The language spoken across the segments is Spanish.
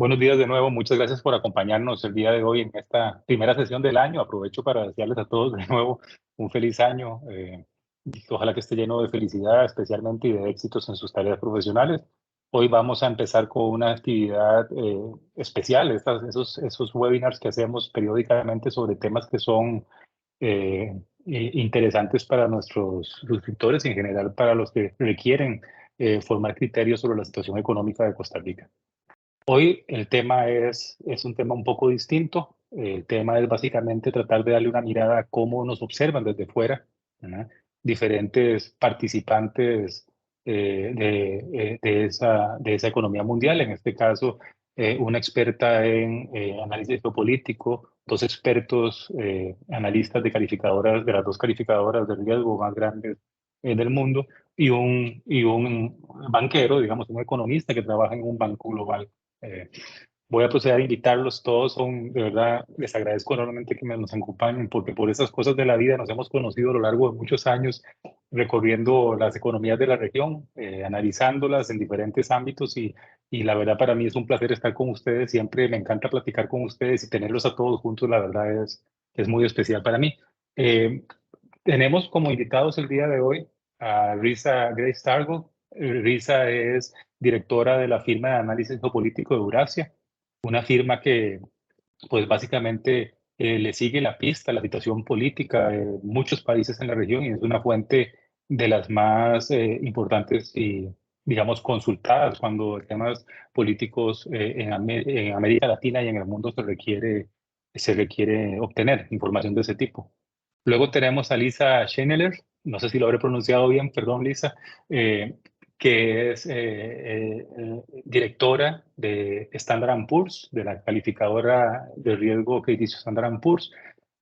Buenos días de nuevo, muchas gracias por acompañarnos el día de hoy en esta primera sesión del año. Aprovecho para desearles a todos de nuevo un feliz año. Ojalá que esté lleno de felicidad, especialmente, y de éxitos en sus tareas profesionales. Hoy vamos a empezar con una actividad especial, esos webinars que hacemos periódicamente sobre temas que son interesantes para nuestros suscriptores y en general para los que requieren formar criterios sobre la situación económica de Costa Rica. Hoy el tema es un tema un poco distinto. El tema es básicamente tratar de darle una mirada a cómo nos observan desde fuera, ¿verdad? Diferentes participantes de esa economía mundial. En este caso, una experta en análisis geopolítico, dos expertos analistas de calificadoras, de las dos calificadoras de riesgo más grandes del mundo, y un banquero, digamos, un economista que trabaja en un banco global. eh, Voy a proceder a invitarlos todos. De verdad, les agradezco enormemente que nos acompañen, porque por esas cosas de la vida nos hemos conocido a lo largo de muchos años, recorriendo las economías de la región, analizándolas en diferentes ámbitos, y la verdad para mí es un placer estar con ustedes. Siempre me encanta platicar con ustedes y tenerlos a todos juntos, la verdad es muy especial para mí. Eh, Tenemos como invitados el día de hoy a Risa Grace Stargell. Risa es directora de la firma de análisis geopolítico de Eurasia, una firma que pues básicamente le sigue la pista a la situación política de muchos países en la región, y es una fuente de las más importantes y, digamos, consultadas cuando temas políticos en América Latina y en el mundo se requiere obtener información de ese tipo. Luego tenemos a Lisa Scheneler, no sé si lo habré pronunciado bien, perdón Lisa, eh, que es directora de Standard Poor's, de la calificadora de riesgo crediticio Standard Poor's.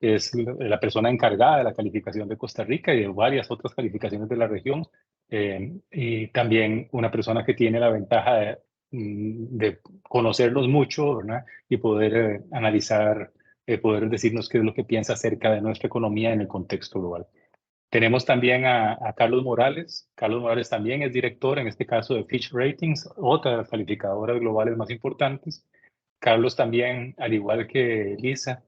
Es la persona encargada de la calificación de Costa Rica y de varias otras calificaciones de la región. Y también una persona que tiene la ventaja de conocernos mucho, ¿verdad? Y poder analizar, poder decirnos qué es lo que piensa acerca de nuestra economía en el contexto global. Tenemos también a Carlos Morales. Carlos Morales también es director, en este caso, de Fitch Ratings, otra de las calificadoras globales más importantes. Carlos también, al igual que Lisa,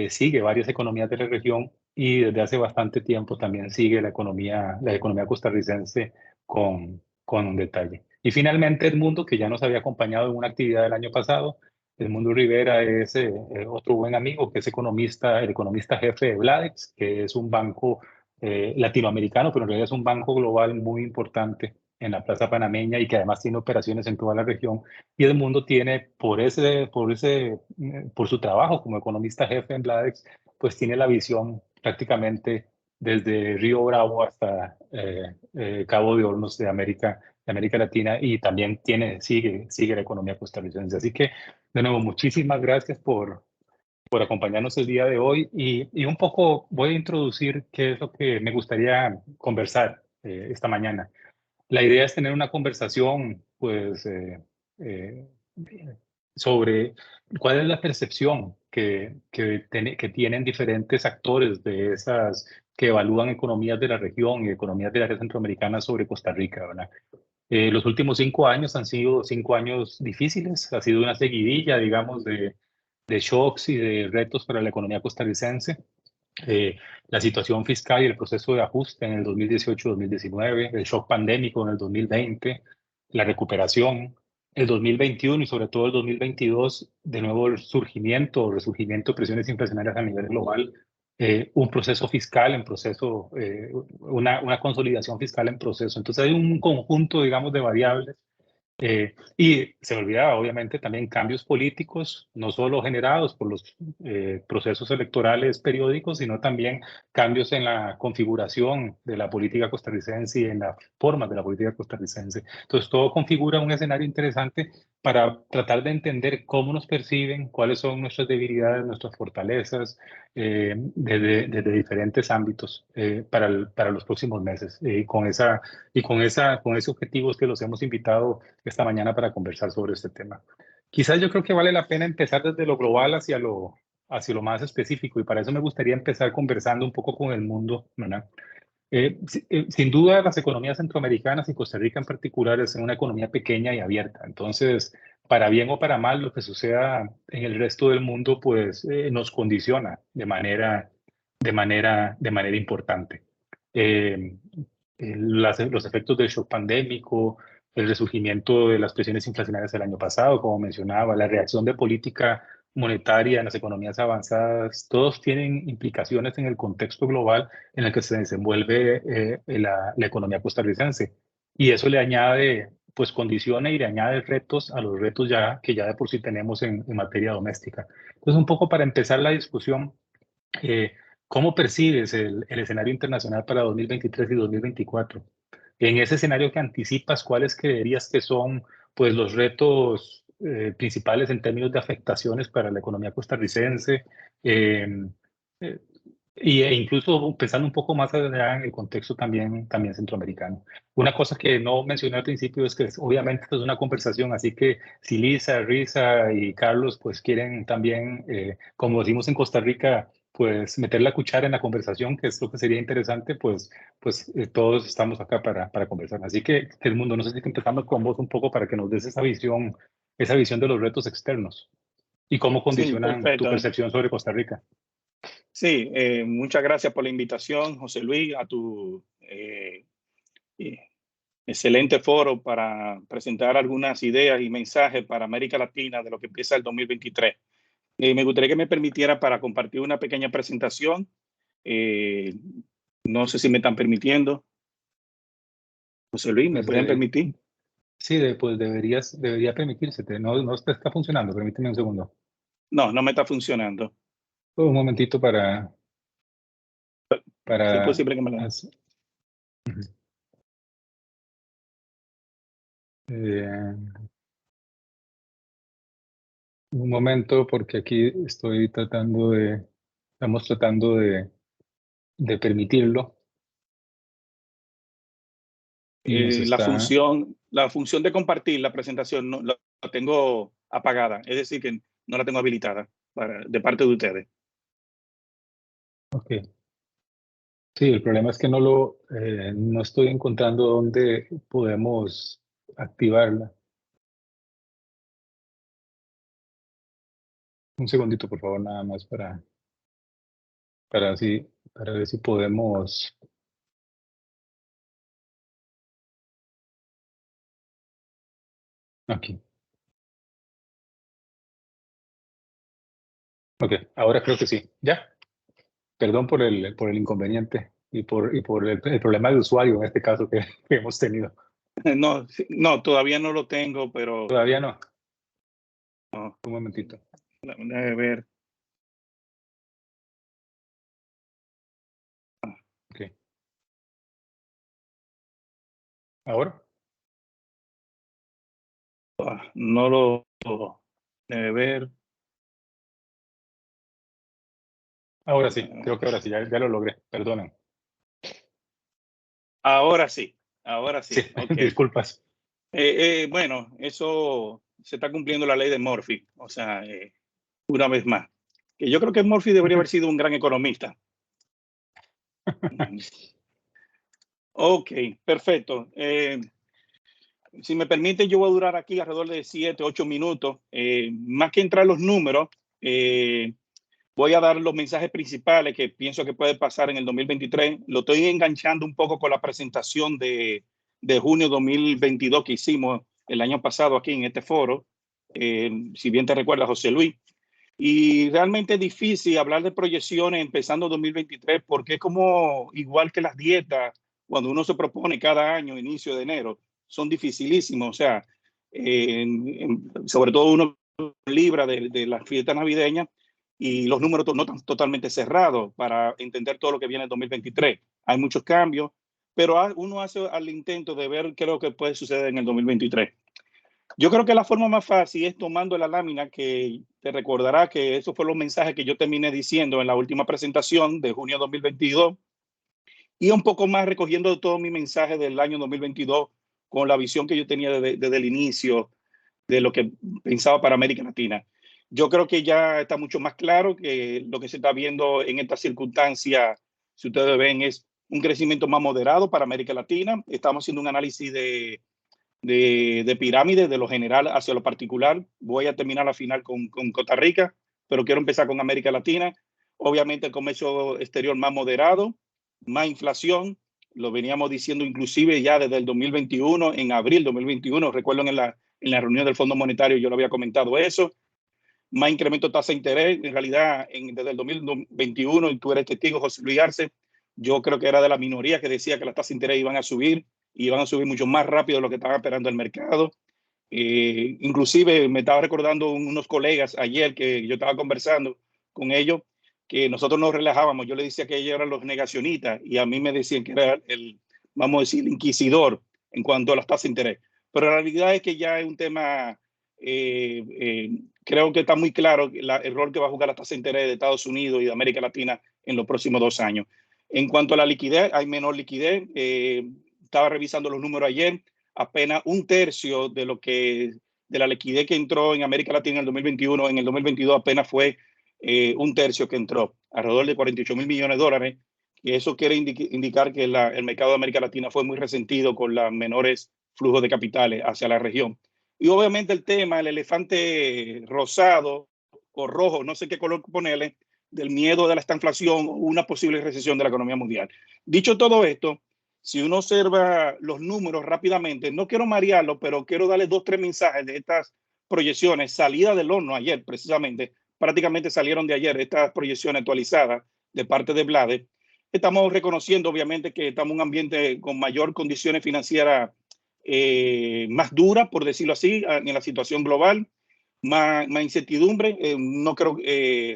sigue varias economías de la región, y desde hace bastante tiempo también sigue la economía costarricense con detalle. Y finalmente Edmundo, que ya nos había acompañado en una actividad del año pasado. Edmundo Rivera es otro buen amigo, que es economista, el economista jefe de Bladex, que es un banco latinoamericano, pero en realidad es un banco global muy importante en la plaza panameña, y que además tiene operaciones en toda la región. Y Edmundo tiene, por su trabajo como economista jefe en Bladex, pues tiene la visión prácticamente desde Río Bravo hasta Cabo de Hornos de América Latina, y también sigue la economía costarricense. Así que, de nuevo, muchísimas gracias por acompañarnos el día de hoy, y un poco voy a introducir qué es lo que me gustaría conversar esta mañana. La idea es tener una conversación, pues, eh, sobre cuál es la percepción que tienen diferentes actores de esas que evalúan economías de la región y economías del área centroamericana sobre Costa Rica, ¿verdad? Los últimos 5 años han sido 5 años difíciles. Ha sido una seguidilla, digamos, de shocks y de retos para la economía costarricense. La situación fiscal y el proceso de ajuste en el 2018-2019, el shock pandémico en el 2020, la recuperación, el 2021 y sobre todo el 2022, de nuevo el surgimiento o resurgimiento de presiones inflacionarias a nivel global, un proceso fiscal en proceso, una consolidación fiscal en proceso. Entonces hay un conjunto, digamos, de variables. Y se me olvidaba, obviamente, también cambios políticos, no solo generados por los procesos electorales periódicos, sino también cambios en la configuración de la política costarricense y en las formas de la política costarricense. Entonces, todo configura un escenario interesante para tratar de entender cómo nos perciben, cuáles son nuestras debilidades, nuestras fortalezas, desde diferentes ámbitos para los próximos meses. Con ese objetivo es que los hemos invitado esta mañana para conversar sobre este tema. Quizás yo creo que vale la pena empezar desde lo global hacia lo más específico, y para eso me gustaría empezar conversando un poco con el mundo, ¿verdad? Sin duda, las economías centroamericanas y Costa Rica en particular es una economía pequeña y abierta. Entonces, para bien o para mal, lo que suceda en el resto del mundo, pues nos condiciona de manera importante. Eh, los efectos del shock pandémico, el resurgimiento de las presiones inflacionarias del año pasado, como mencionaba, la reacción de política monetaria en las economías avanzadas, todos tienen implicaciones en el contexto global en el que se desenvuelve la economía costarricense. Y eso le añade, pues condiciona y le añade retos a los retos que ya de por sí tenemos en materia doméstica. Entonces, un poco para empezar la discusión, eh, ¿cómo percibes el escenario internacional para 2023 y 2024? En ese escenario que anticipas, ¿cuáles creerías que son, pues, los retos principales en términos de afectaciones para la economía costarricense? Eh, eh, e incluso pensando un poco más allá en el contexto también centroamericano. Una cosa que no mencioné al principio es que obviamente esto es una conversación, así que si Lisa, Risa y Carlos pues quieren también, como decimos en Costa Rica, pues meter la cuchara en la conversación, que es lo que sería interesante, pues todos estamos acá para conversar. Así que el mundo, no sé si empezando con vos un poco para que nos des esa visión de los retos externos y cómo Sí, condicionan tu perfecto. percepción sobre Costa Rica. Sí, muchas gracias por la invitación, José Luis, a tu eh, excelente foro para presentar algunas ideas y mensajes para América Latina de lo que empieza el 2023. Me gustaría que me permitiera para compartir una pequeña presentación. Eh, no sé si me están permitiendo. José Luis, ¿me Pues pueden permitir? sí, pues debería permitírsete. No, no está funcionando. Permíteme un segundo. No, no me está funcionando. Un momentito Si es para posible que me la... hacer- eh, un momento, porque aquí estamos tratando de permitirlo y nos está, la función de compartir la presentación no, la tengo apagada, es decir, que no la tengo habilitada de parte de ustedes. ok. Sí, el problema es que no estoy encontrando dónde podemos activarla. Un segundito, por favor, nada más para ver si podemos. Aquí. Ok, ahora creo que sí. ¿Ya? Perdón por el inconveniente y por el problema de usuario en este caso que hemos tenido. No, no, todavía no lo tengo, pero Todavía no. no, Un momentito. déjame ver. Ok. ¿Ahora? No lo déjame ver. Ahora sí, creo que ahora sí, ya lo logré. Perdonen. Ahora sí, ahora Sí, sí, ok. disculpas. Bueno, eso se está cumpliendo la ley de Murphy, o sea, una vez más. Que yo creo que Murphy debería haber sido un gran economista. Ok, perfecto. Si me permite, yo voy a durar aquí alrededor de 7, 8 minutos. Más que entrar los números, voy a dar los mensajes principales que pienso que puede pasar en el 2023. Lo estoy enganchando un poco con la presentación de junio 2022 que hicimos el año pasado aquí en este foro. Si bien te recuerdas, José Luis. Y realmente es difícil hablar de proyecciones empezando 2023 porque es como igual que las dietas, cuando uno se propone cada año, inicio de enero, son dificilísimos. O sea, sobre todo uno libra de las fiestas navideñas y los números no están totalmente cerrados para entender todo lo que viene en 2023. Hay muchos cambios, pero uno hace al intento de ver qué es lo que puede suceder en el 2023. Yo creo que la forma más fácil es tomando la lámina que te recordará que esos fueron los mensajes que yo terminé diciendo en la última presentación de junio de 2022 y un poco más recogiendo todo mi mensaje del año 2022 con la visión que yo tenía desde el inicio de lo que pensaba para América Latina. Yo creo que ya está mucho más claro que lo que se está viendo en esta circunstancia, si ustedes ven, es un crecimiento más moderado para América Latina. Estamos haciendo un análisis de pirámide, de lo general hacia lo particular. Voy a terminar la final con Costa Rica, pero quiero empezar con América Latina. Obviamente el comercio exterior más moderado, más inflación, lo veníamos diciendo inclusive ya desde el 2021, en abril 2021, recuerdo en la reunión del Fondo Monetario yo lo había comentado eso, más incremento de tasa de interés, en realidad desde el 2021, y tú eres testigo, José Luis Arce, yo creo que era de la minoría que decía que las tasas de interés iban a subir, y van a subir mucho más rápido de lo que estaba esperando el mercado. Inclusive me estaba recordando unos colegas ayer que yo estaba conversando con ellos, que nosotros nos relajábamos. Yo le decía que ellos eran los negacionistas y a mí me decían que era el, vamos a decir, inquisidor en cuanto a las tasas de interés. Pero la realidad es que ya es un tema, creo que está muy claro el rol que va a jugar la tasa de interés de Estados Unidos y de América Latina en los próximos 2 años. En cuanto a la liquidez, hay menor liquidez. Estaba revisando los números ayer, apenas 1/3 de la liquidez que entró en América Latina en el 2021, en el 2022 apenas fue 1/3 que entró, alrededor de 48 mil millones de dólares. Y eso quiere indicar que el mercado de América Latina fue muy resentido con los menores flujos de capitales hacia la región. Y obviamente el tema, el elefante rosado o rojo, no sé qué color ponerle, del miedo de la estanflación o una posible recesión de la economía mundial. Dicho todo esto, si uno observa los números rápidamente, no quiero marearlo, pero quiero darle 2 o 3 mensajes de estas proyecciones. Salida del horno ayer, precisamente, prácticamente salieron de ayer estas proyecciones actualizadas de parte de Blade. Estamos reconociendo, obviamente, que estamos en un ambiente con mayor condiciones financieras más duras, por decirlo así, en la situación global, más incertidumbre. No quiero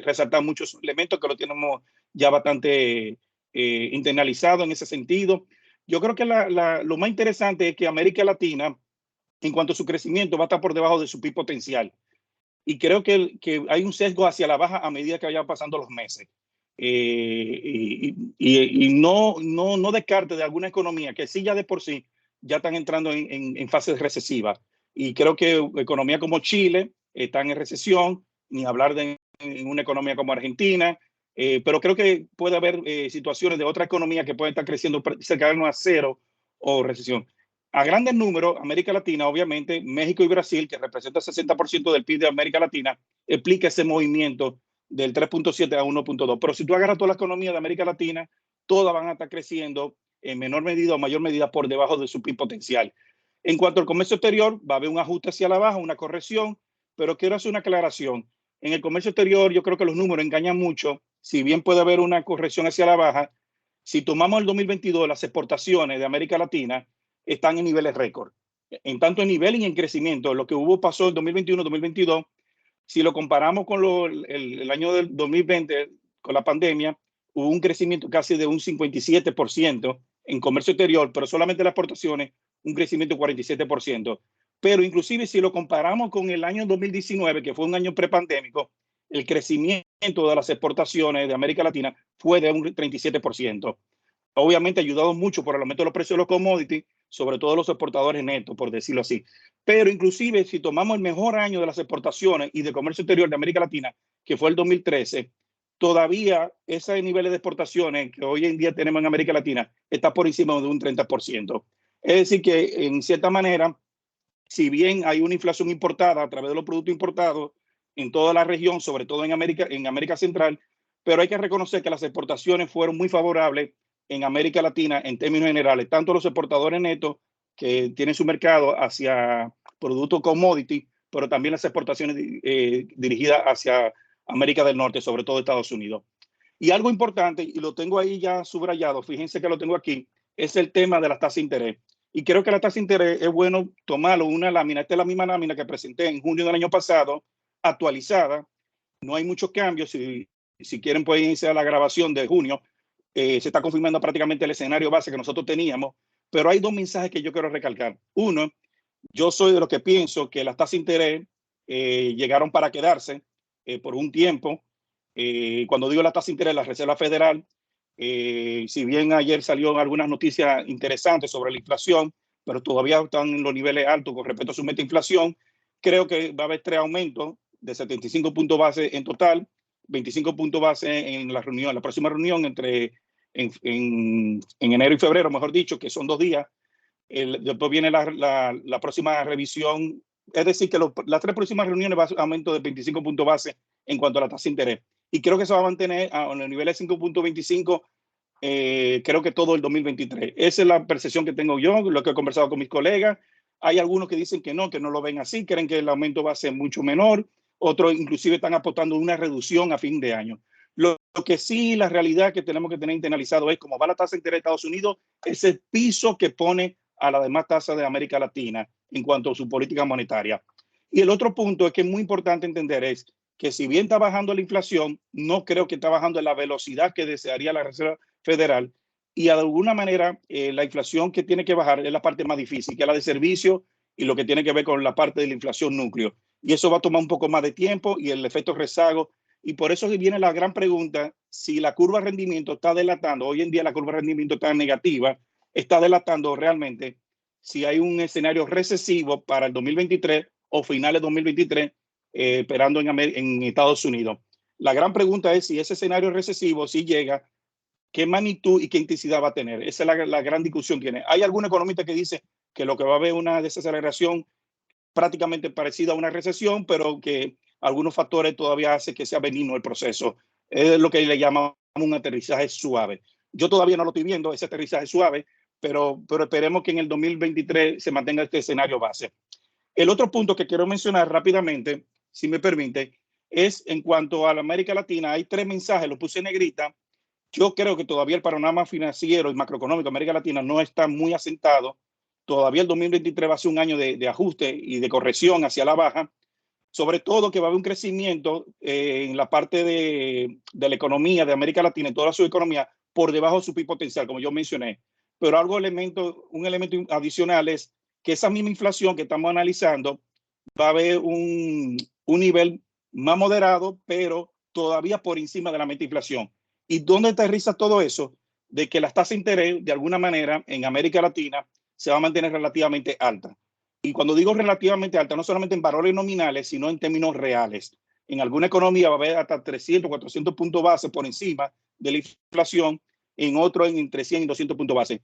resaltar muchos elementos que lo tenemos ya bastante internalizado en ese sentido. Yo creo que lo más interesante es que América Latina, en cuanto a su crecimiento, va a estar por debajo de su PIB potencial. Y creo que hay un sesgo hacia la baja a medida que vayan pasando los meses. Y no descarte de alguna economía que sí ya de por sí ya están entrando en fases recesivas. Y creo que economía como Chile están en recesión, ni hablar de en una economía como Argentina, pero creo que puede haber situaciones de otra economía que pueden estar creciendo cercano a cero o recesión. A grandes números, América Latina, obviamente, México y Brasil, que representan el 60% del PIB de América Latina, explica ese movimiento del 3.7 a 1.2. Pero si tú agarras toda la economía de América Latina, todas van a estar creciendo en menor medida o mayor medida por debajo de su PIB potencial. En cuanto al comercio exterior, va a haber un ajuste hacia la baja, una corrección, pero quiero hacer una aclaración. En el comercio exterior, yo creo que los números engañan mucho. Si bien puede haber una corrección hacia la baja, si tomamos el 2022, las exportaciones de América Latina están en niveles récord. En tanto en nivel y en crecimiento, lo que pasó en 2021-2022, si lo comparamos con el año del 2020, con la pandemia, hubo un crecimiento casi de un 57% en comercio exterior, pero solamente las exportaciones, un crecimiento de 47%. Pero inclusive si lo comparamos con el año 2019, que fue un año prepandémico, el crecimiento de las exportaciones de América Latina fue de un 37%. Obviamente ayudado mucho por el aumento de los precios de los commodities, sobre todo los exportadores netos, por decirlo así. Pero inclusive si tomamos el mejor año de las exportaciones y de comercio exterior de América Latina, que fue el 2013, todavía esos niveles de exportaciones que hoy en día tenemos en América Latina está por encima de un 30%. Es decir que en cierta manera, si bien hay una inflación importada a través de los productos importados en toda la región, sobre todo en América Central, pero hay que reconocer que las exportaciones fueron muy favorables en América Latina en términos generales, tanto los exportadores netos que tienen su mercado hacia productos commodity, pero también las exportaciones dirigidas hacia América del Norte, sobre todo Estados Unidos. Y algo importante, y lo tengo ahí ya subrayado, fíjense que lo tengo aquí, es el tema de las tasas de interés. Y creo que la tasa de interés es bueno tomarlo, una lámina, esta es la misma lámina que presenté en junio del año pasado, actualizada, no hay muchos cambios, si quieren pueden irse a la grabación de junio, se está confirmando prácticamente el escenario base que nosotros teníamos, pero hay 2 mensajes que yo quiero recalcar. Uno, yo soy de los que pienso que las tasas de interés llegaron para quedarse por un tiempo. Cuando digo la tasa de interés, la Reserva Federal, si bien ayer salieron algunas noticias interesantes sobre la inflación, pero todavía están en los niveles altos con respecto a su meta de inflación, creo que va a haber 3 aumentos de 75 puntos base en total, 25 puntos base en la reunión, la próxima reunión en enero y febrero, mejor dicho, que son 2 días. Después viene la próxima revisión, es decir, que las 3 próximas reuniones va a ser un aumento de 25 puntos base en cuanto a la tasa de interés. Y creo que se va a mantener en el nivel de 5.25, creo que todo el 2023. Esa es la percepción que tengo yo, lo que he conversado con mis colegas. Hay algunos que dicen que no lo ven así, creen que el aumento va a ser mucho menor. Otros inclusive están apostando una reducción a fin de año. Lo que sí, la realidad que tenemos que tener internalizado es cómo va la tasa de interés de Estados Unidos, es el piso que pone a las demás tasas de América Latina en cuanto a su política monetaria. Y el otro punto es que es muy importante entender es que si bien está bajando la inflación, no creo que está bajando en la velocidad que desearía la Reserva Federal. Y de alguna manera, la inflación que tiene que bajar es la parte más difícil, que es la de servicio y lo que tiene que ver con la parte de la inflación núcleo. Y eso va a tomar un poco más de tiempo y el efecto rezago. Y por eso viene la gran pregunta, si la curva de rendimiento está delatando, hoy en día la curva de rendimiento está negativa, está delatando realmente si hay un escenario recesivo para el 2023 o finales de 2023, esperando en Estados Unidos. La gran pregunta es si ese escenario recesivo, si llega, qué magnitud y qué intensidad va a tener. Esa es la gran discusión que tiene. Hay algún economista que dice que lo que va a haber una desaceleración prácticamente parecida a una recesión, pero que algunos factores todavía hacen que sea benigno el proceso. Es lo que le llamamos un aterrizaje suave. Yo todavía no lo estoy viendo, ese aterrizaje suave, pero esperemos que en el 2023 se mantenga este escenario base. El otro punto que quiero mencionar rápidamente, si me permite, es en cuanto a la América Latina. Hay 3 mensajes, lo puse en negrita. Yo creo que todavía el panorama financiero y macroeconómico de América Latina no está muy asentado. Todavía el 2023 va a ser un año de ajuste y de corrección hacia la baja. Sobre todo que va a haber un crecimiento en la parte de la economía de América Latina, en toda su economía, por debajo de su PIB potencial, como yo mencioné. Pero un elemento adicional es que esa misma inflación que estamos analizando va a haber un nivel más moderado, pero todavía por encima de la meta inflación. ¿Y dónde aterriza todo eso? De que las tasas de interés, de alguna manera, en América Latina, se va a mantener relativamente alta. Y cuando digo relativamente alta, no solamente en valores nominales, sino en términos reales. En alguna economía va a haber hasta 300, 400 puntos base por encima de la inflación, en otro entre 100 y 200 puntos base.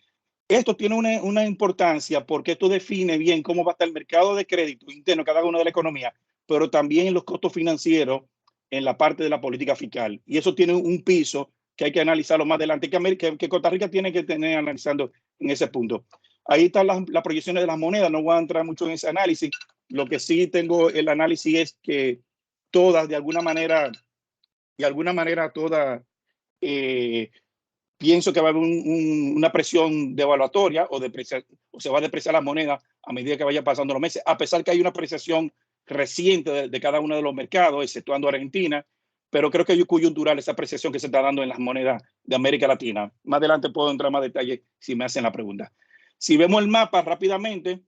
Esto tiene una importancia porque esto define bien cómo va a estar el mercado de crédito interno cada uno de la economía, pero también en los costos financieros en la parte de la política fiscal. Y eso tiene un piso que hay que analizarlo más adelante, que Costa Rica tiene que tener analizando en ese punto. Ahí están las proyecciones de las monedas, no voy a entrar mucho en ese análisis. Lo que sí tengo el análisis es que todas, de alguna manera, todas, pienso que va a haber una presión devaluatoria o se va a depreciar la moneda a medida que vaya pasando los meses, a pesar que hay una apreciación reciente de cada uno de los mercados, exceptuando Argentina, pero creo que es coyuntural esa apreciación que se está dando en las monedas de América Latina. Más adelante puedo entrar más detalle si me hacen la pregunta. Si vemos el mapa rápidamente,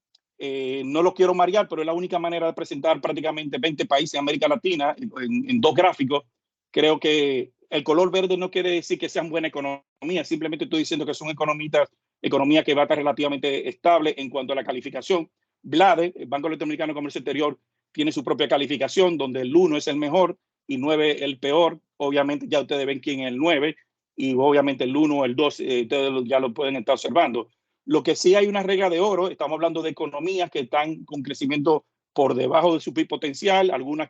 no lo quiero marear, pero es la única manera de presentar prácticamente 20 países de América Latina en 2 gráficos. Creo que el color verde no quiere decir que sean buena economía, simplemente estoy diciendo que son economía que va a estar relativamente estable en cuanto a la calificación. BLADE, el Banco Latinoamericano de Comercio Exterior, tiene su propia calificación, donde el 1 es el mejor y 9 el peor. Obviamente ya ustedes ven quién es el 9 y obviamente el 1 o el 2 ustedes ya lo pueden estar observando. Lo que sí hay una regla de oro, estamos hablando de economías que están con crecimiento por debajo de su PIB potencial, algunas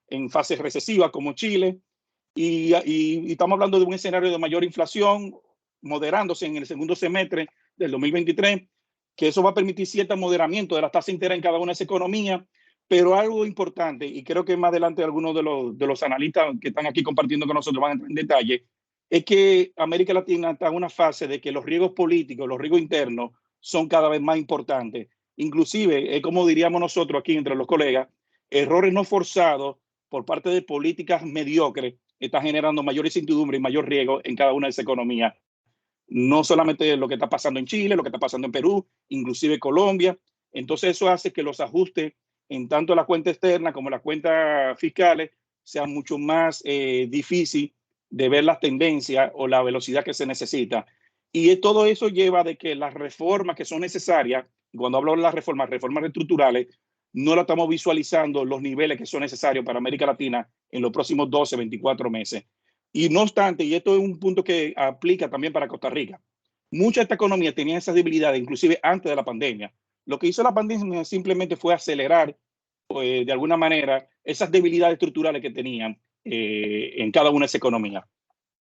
en fase recesiva como Chile, y estamos hablando de un escenario de mayor inflación moderándose en el segundo semestre del 2023, que eso va a permitir cierto moderamiento de la tasa entera en cada una de esas economías, pero algo importante, y creo que más adelante algunos de los analistas que están aquí compartiendo con nosotros van a entrar en detalle, es que América Latina está en una fase de que los riesgos políticos, los riesgos internos son cada vez más importantes. Inclusive, como diríamos nosotros aquí entre los colegas, errores no forzados por parte de políticas mediocres está generando mayor incertidumbre y mayor riesgo en cada una de esas economías. No solamente lo que está pasando en Chile, lo que está pasando en Perú, inclusive Colombia. Entonces eso hace que los ajustes en tanto la cuenta externa como las cuentas fiscales sean mucho más difícil de ver las tendencias o la velocidad que se necesita. Y todo eso lleva de que las reformas que son necesarias, cuando hablo de las reformas estructurales, no la estamos visualizando los niveles que son necesarios para América Latina en los próximos 12, 24 meses. Y no obstante, y esto es un punto que aplica también para Costa Rica, Muchas de estas economías tenían esas debilidades, inclusive antes de la pandemia. Lo que hizo la pandemia simplemente fue acelerar, de alguna manera, esas debilidades estructurales que tenían en cada una de esas economías.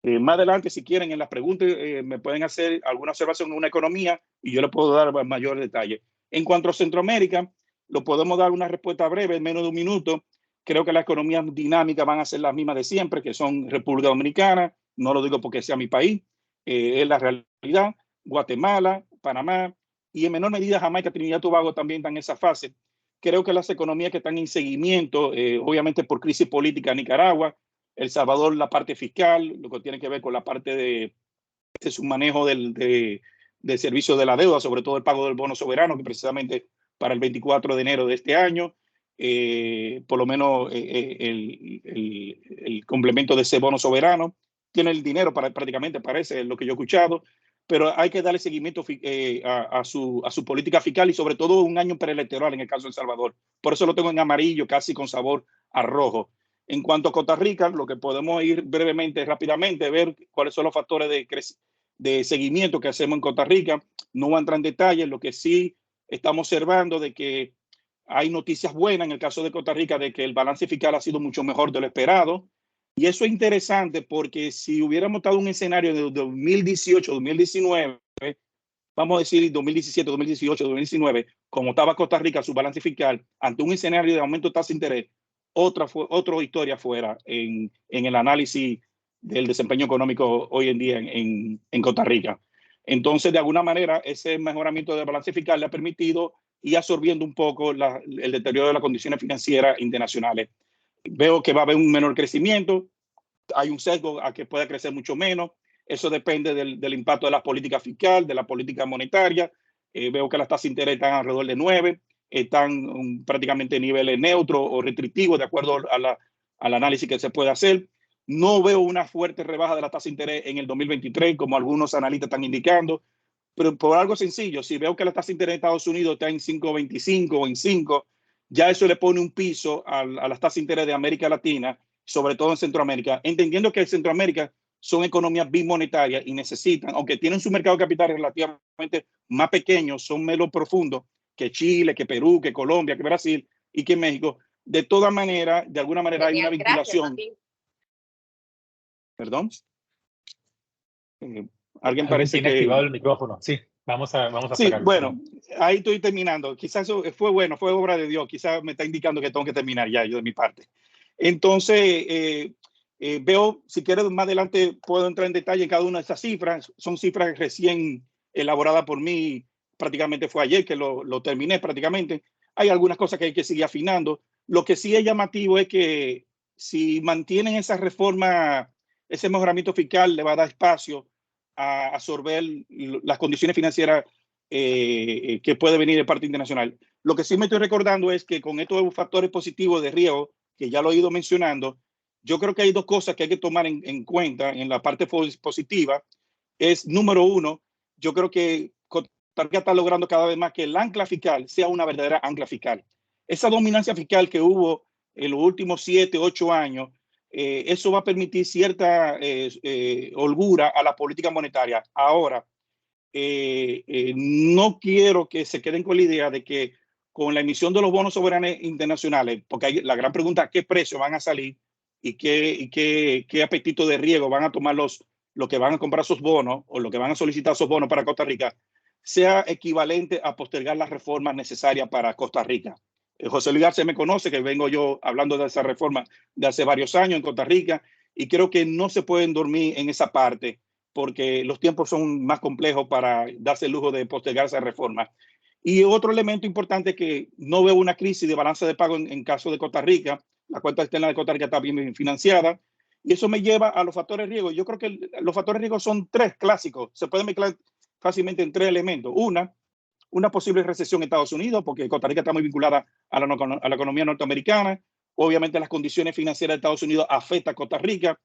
Más adelante, si quieren, en las preguntas me pueden hacer alguna observación en una economía y yo les puedo dar mayor detalle. En cuanto a Centroamérica, lo podemos dar una respuesta breve, en menos de un minuto. Creo que las economías dinámicas van a ser las mismas de siempre, que son República Dominicana, no lo digo porque sea mi país, es la realidad, Guatemala, Panamá y en menor medida Jamaica, Trinidad y Tobago también están en esa fase. Creo que las economías que están en seguimiento, obviamente por crisis política, Nicaragua, El Salvador, la parte fiscal, lo que tiene que ver con la parte de su manejo del servicio de la deuda, sobre todo el pago del bono soberano, que precisamente para el 24 de enero de este año, por lo menos el complemento de ese bono soberano, tiene el dinero para prácticamente, parece lo que yo he escuchado, pero hay que darle seguimiento a su política fiscal y sobre todo un año preelectoral en el caso de El Salvador. Por eso lo tengo en amarillo, casi con sabor a rojo. En cuanto a Costa Rica, lo que podemos ir brevemente, rápidamente, ver cuáles son los factores de seguimiento que hacemos en Costa Rica. No voy a entrar en detalle, lo que sí estamos observando de que hay noticias buenas en el caso de Costa Rica, de que el balance fiscal ha sido mucho mejor de lo esperado. Y eso es interesante porque si hubiéramos estado en un escenario de 2018, 2019, vamos a decir 2017, 2018, 2019, como estaba Costa Rica, su balance fiscal, ante un escenario de aumento de tasa de interés, otra historia fuera en el análisis del desempeño económico hoy en día en Costa Rica. Entonces, de alguna manera, ese mejoramiento del balance fiscal le ha permitido ir absorbiendo un poco el deterioro de las condiciones financieras internacionales. Veo que va a haber un menor crecimiento, hay un sesgo a que pueda crecer mucho menos. Eso depende del impacto de la política fiscal, de la política monetaria. Veo que las tasas de interés están alrededor de 9, están prácticamente en niveles neutros o restrictivos, de acuerdo al análisis que se puede hacer. No veo una fuerte rebaja de la tasa de interés en el 2023, como algunos analistas están indicando, pero por algo sencillo, si veo que la tasa de interés de Estados Unidos está en 5.25 o en 5, ya eso le pone un piso a las tasas de interés de América Latina, sobre todo en Centroamérica, entendiendo que en Centroamérica son economías bimonetarias y necesitan, aunque tienen su mercado de capital relativamente más pequeño, son menos profundos que Chile, que Perú, que Colombia, que Brasil y que México. De todas maneras, de alguna manera hay una vinculación. Perdón. Alguien parece tiene que activado el micrófono. Sí, vamos a sí, apagarlo. bueno, ahí estoy terminando. Quizás eso fue bueno, fue obra de Dios. Quizás me está indicando que tengo que terminar ya yo de mi parte. Entonces, veo, si quieres más adelante puedo entrar en detalle en cada una de estas cifras. Son cifras recién elaboradas por mí. Prácticamente fue ayer que lo terminé prácticamente. Hay algunas cosas que hay que seguir afinando. Lo que sí es llamativo es que si mantienen esa reforma, ese mejoramiento fiscal le va a dar espacio a absorber las condiciones financieras que puede venir de parte internacional. Lo que sí me estoy recordando es que con estos factores positivos de riesgo, que ya lo he ido mencionando, yo creo que hay dos cosas que hay que tomar en cuenta en la parte positiva. Es, número uno, yo creo que Costa Rica está logrando cada vez más que el ancla fiscal sea una verdadera ancla fiscal. Esa dominancia fiscal que hubo en los últimos 7, 8 años, eso va a permitir cierta holgura a la política monetaria. Ahora, no quiero que se queden con la idea de que con la emisión de los bonos soberanos internacionales, porque hay la gran pregunta, ¿a qué precio van a salir y qué apetito de riesgo van a tomar los que van a comprar esos bonos o los que van a solicitar esos bonos para Costa Rica, sea equivalente a postergar las reformas necesarias para Costa Rica? José Luis Arce me conoce, que vengo yo hablando de esa reforma de hace varios años en Costa Rica, y creo que no se pueden dormir en esa parte porque los tiempos son más complejos para darse el lujo de postergar esa reforma. Y otro elemento importante es que no veo una crisis de balance de pago en caso de Costa Rica. La cuenta externa de Costa Rica está bien financiada. Y eso me lleva a los factores de riesgo. Yo creo que los factores de riesgo son tres clásicos. Se pueden mezclar fácilmente en tres elementos. Una posible recesión en Estados Unidos, porque Costa Rica está muy vinculada a la economía norteamericana. Obviamente las condiciones financieras de Estados Unidos afectan a Costa Rica.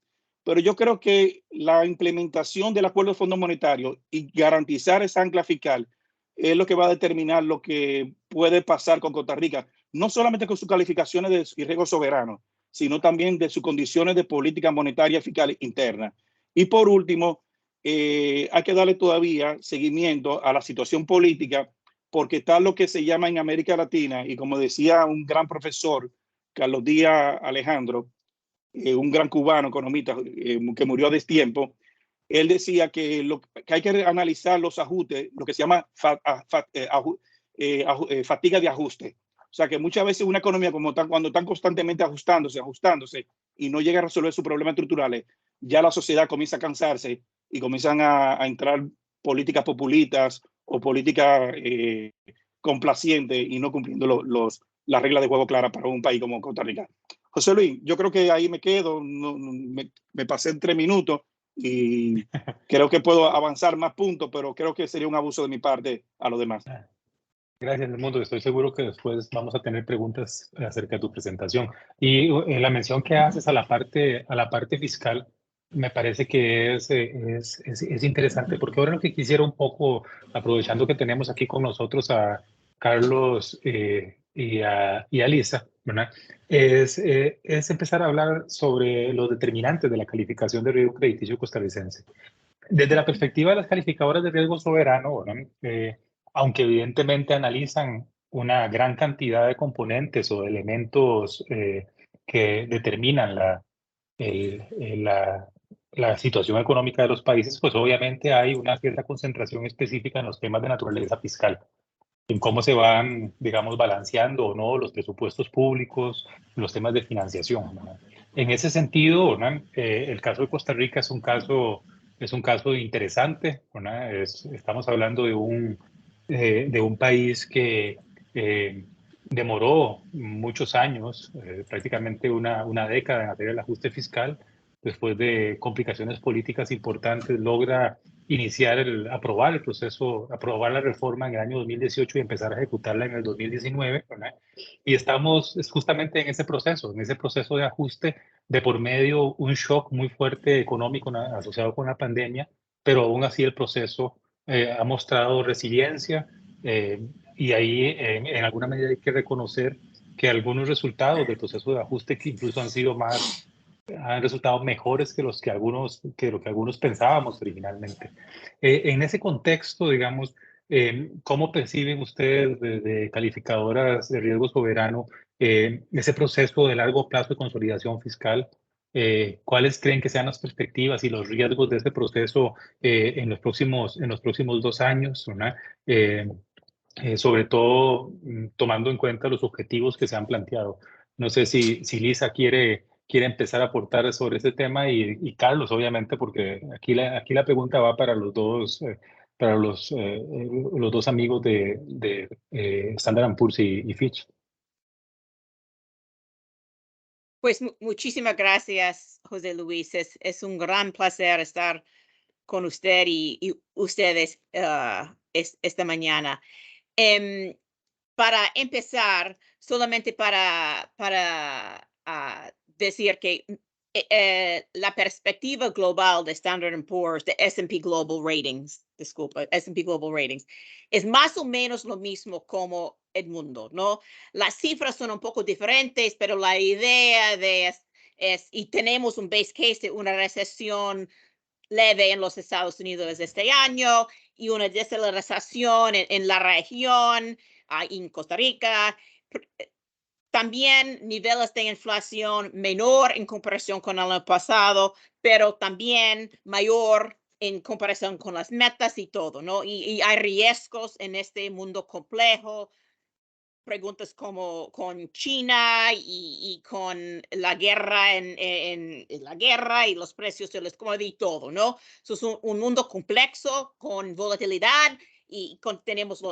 Pero yo creo que la implementación del acuerdo de Fondo Monetario y garantizar esa ancla fiscal es lo que va a determinar lo que puede pasar con Costa Rica, no solamente con sus calificaciones de riesgo soberano, sino también de sus condiciones de política monetaria fiscal interna. Y por último, hay que darle todavía seguimiento a la situación política, porque está lo que se llama en América Latina, y como decía un gran profesor, Carlos Díaz Alejandro, un gran cubano economista que murió a destiempo, él decía que hay que analizar los ajustes, lo que se llama fatiga de ajuste. O sea, que muchas veces una economía, cuando están constantemente ajustándose y no llega a resolver sus problemas estructurales, ya la sociedad comienza a cansarse y comienzan a entrar políticas populistas o políticas complacientes y no cumpliendo las reglas de juego claras para un país como Costa Rica. José Luis, yo creo que ahí me quedo, me pasé en 3 minutos y creo que puedo avanzar más puntos, pero creo que sería un abuso de mi parte a los demás. Gracias, Edmundo. Estoy seguro que después vamos a tener preguntas acerca de tu presentación. Y la mención que haces a la parte fiscal me parece que es interesante, porque ahora lo que quisiera un poco, aprovechando que tenemos aquí con nosotros a Carlos y a Lisa, ¿verdad? Es empezar a hablar sobre los determinantes de la calificación de riesgo crediticio costarricense. Desde la perspectiva de las calificadoras de riesgo soberano, ¿verdad? Aunque evidentemente analizan una gran cantidad de componentes o de elementos que determinan la situación económica de los países, pues obviamente hay una cierta concentración específica en los temas de naturaleza fiscal, en cómo se van, digamos, balanceando o no los presupuestos públicos, los temas de financiación, ¿verdad? En ese sentido, ¿verdad? El caso de Costa Rica es un caso interesante, ¿verdad? Estamos hablando de un país que demoró muchos años, prácticamente una década en hacer el ajuste fiscal. Después de complicaciones políticas importantes, logra aprobar el proceso, aprobar la reforma en el año 2018 y empezar a ejecutarla en el 2019, ¿verdad? Y estamos justamente en ese proceso de ajuste, de por medio un shock muy fuerte económico asociado con la pandemia, pero aún así el proceso ha mostrado resiliencia y ahí en alguna medida hay que reconocer que algunos resultados del proceso de ajuste que incluso han resultado mejores que lo que algunos pensábamos originalmente. En ese contexto, digamos, ¿cómo perciben ustedes desde calificadoras de riesgo soberano ese proceso de largo plazo de consolidación fiscal? ¿Cuáles creen que sean las perspectivas y los riesgos de este proceso en los próximos 2 años, ¿verdad? Sobre todo tomando en cuenta los objetivos que se han planteado. No sé si Lisa quiere empezar a aportar sobre este tema y Carlos, obviamente, porque aquí la pregunta va para para los dos amigos de Standard & Poor's y Fitch. Pues muchísimas gracias, José Luis. Es un gran placer estar con usted y ustedes esta mañana. Para empezar, solamente para decir que la perspectiva global de Standard & Poor's, de S&P Global Ratings, disculpa, S&P Global Ratings, es más o menos lo mismo como Edmundo, ¿no? Las cifras son un poco diferentes, pero la idea y tenemos un base case de una recesión leve en los Estados Unidos este año y una desaceleración en la región, en Costa Rica. También niveles de inflación menor en comparación con el año pasado, pero también mayor en comparación con las metas y todo, ¿no? Y hay riesgos en este mundo complejo. Preguntas como con China y con la guerra en la guerra y los precios de los commodities y todo, ¿no? Eso es un mundo complejo con volatilidad y tenemos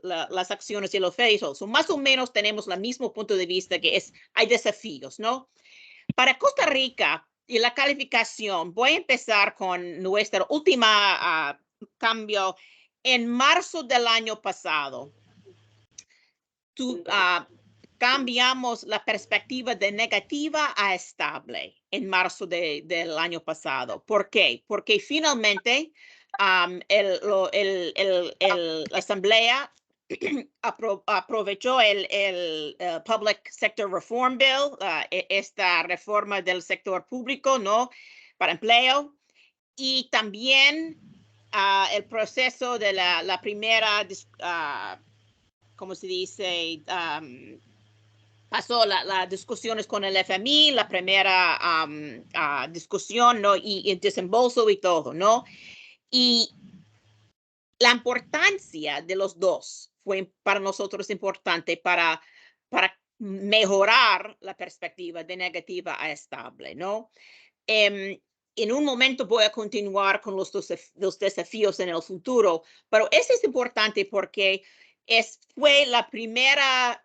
las acciones y los FED. Más o menos tenemos el mismo punto de vista que hay desafíos, ¿no? Para Costa Rica y la calificación, voy a empezar con nuestra última cambio en marzo del año pasado. Cambiamos la perspectiva de negativa a estable en marzo del año pasado. ¿Por qué? Porque finalmente la Asamblea aprovechó el Public Sector Reform Bill, esta reforma del sector público, ¿no? Para empleo. y también el proceso de la primera, ¿cómo se dice? Pasó las discusiones con el FMI, la primera discusión, ¿no? Y el desembolso y todo, ¿no? Y la importancia de los dos fue para nosotros importante para mejorar la perspectiva de negativa a estable, ¿no? En un momento voy a continuar con los desafíos en el futuro, pero eso es importante porque fue la primera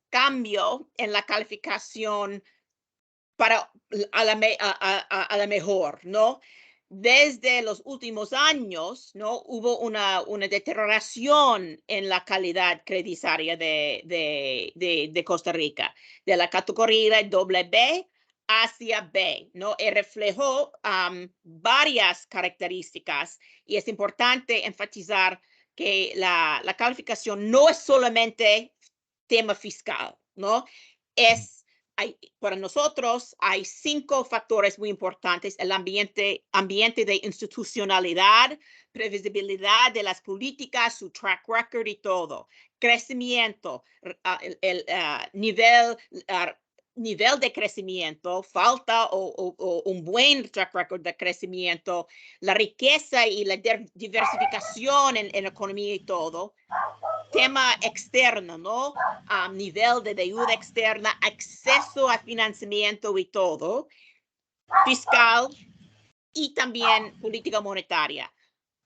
cambio en la calificación para a la mejor, ¿no? Desde los últimos años, ¿no? Hubo una deterioración en la calidad crediticia de Costa Rica, de la categoría B hacia B, ¿no? Y reflejó varias características y es importante enfatizar que la calificación no es solamente tema fiscal, ¿no? Para nosotros hay 5 factores muy importantes: el ambiente de institucionalidad, previsibilidad de las políticas, su track record y todo, crecimiento, el nivel de crecimiento, falta o un buen track record de crecimiento, la riqueza y la diversificación en la economía y todo. Tema externo, ¿no? Nivel de deuda externa, acceso a financiamiento y todo, fiscal y también política monetaria.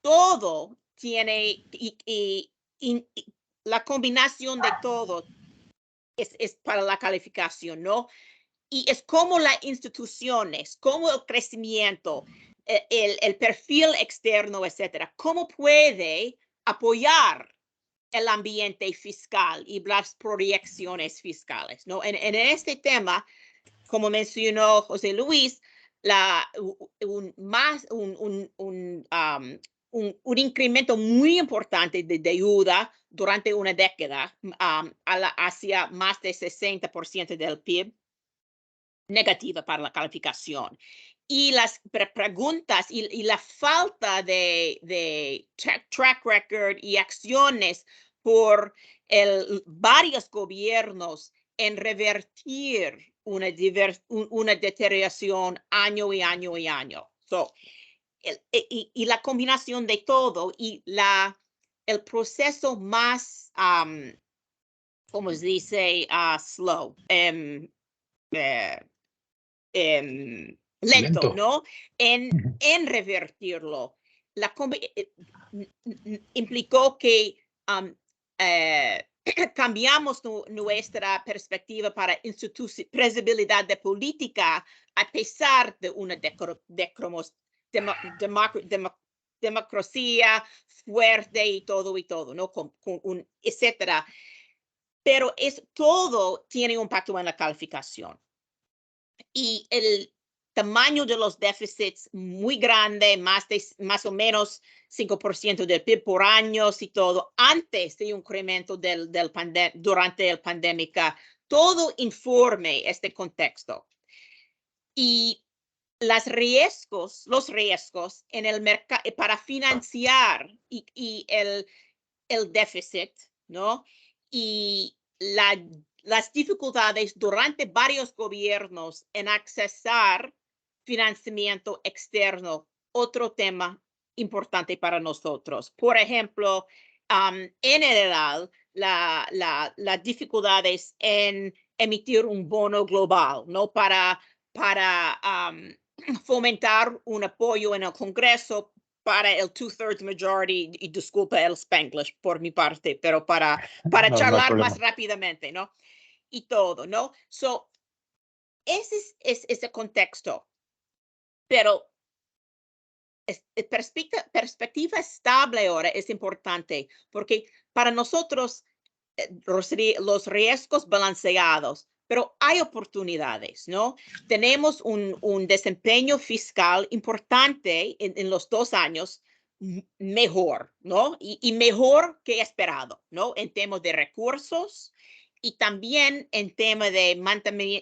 Todo tiene, y la combinación de todo es para la calificación, ¿no? Y es como las instituciones, como el crecimiento, el perfil externo, etcétera, cómo puede apoyar el ambiente fiscal y las proyecciones fiscales, ¿no? En este tema, como mencionó José Luis, un incremento muy importante de deuda durante una década hacia más de 60% del PIB, negativa para la calificación. Y las preguntas y la falta de track record y acciones por varios gobiernos en revertir una deterioración año y año y año. Y la combinación de todo y el proceso más, como se dice, slow, lento, ¿no? En revertirlo. Implicó que cambiamos nuestra perspectiva para previsibilidad de política a pesar de una democracia fuerte y todo, ¿no? Etcétera. Pero todo tiene un impacto en la calificación. Y el tamaño de los déficits muy grande, más o menos 5% del PIB por año y todo, antes de un incremento durante la pandemia, todo informe este contexto. Y los riesgos en el mercado para financiar y el déficit, ¿no? Y las dificultades durante varios gobiernos en accesar financiamiento externo, otro tema importante para nosotros. Por ejemplo, en general, las dificultades en emitir un bono global, ¿no? Para fomentar un apoyo en el Congreso para el 2/3 majority, y disculpa el Spanglish por mi parte, pero para charlar más rápidamente, ¿no? Y todo, ¿no? Ese es ese contexto. Pero perspectiva estable ahora es importante porque para nosotros los riesgos balanceados, pero hay oportunidades, ¿no? Tenemos un desempeño fiscal importante en los 2 años, mejor, ¿no? Y mejor que esperado, ¿no? En temas de recursos y también en tema de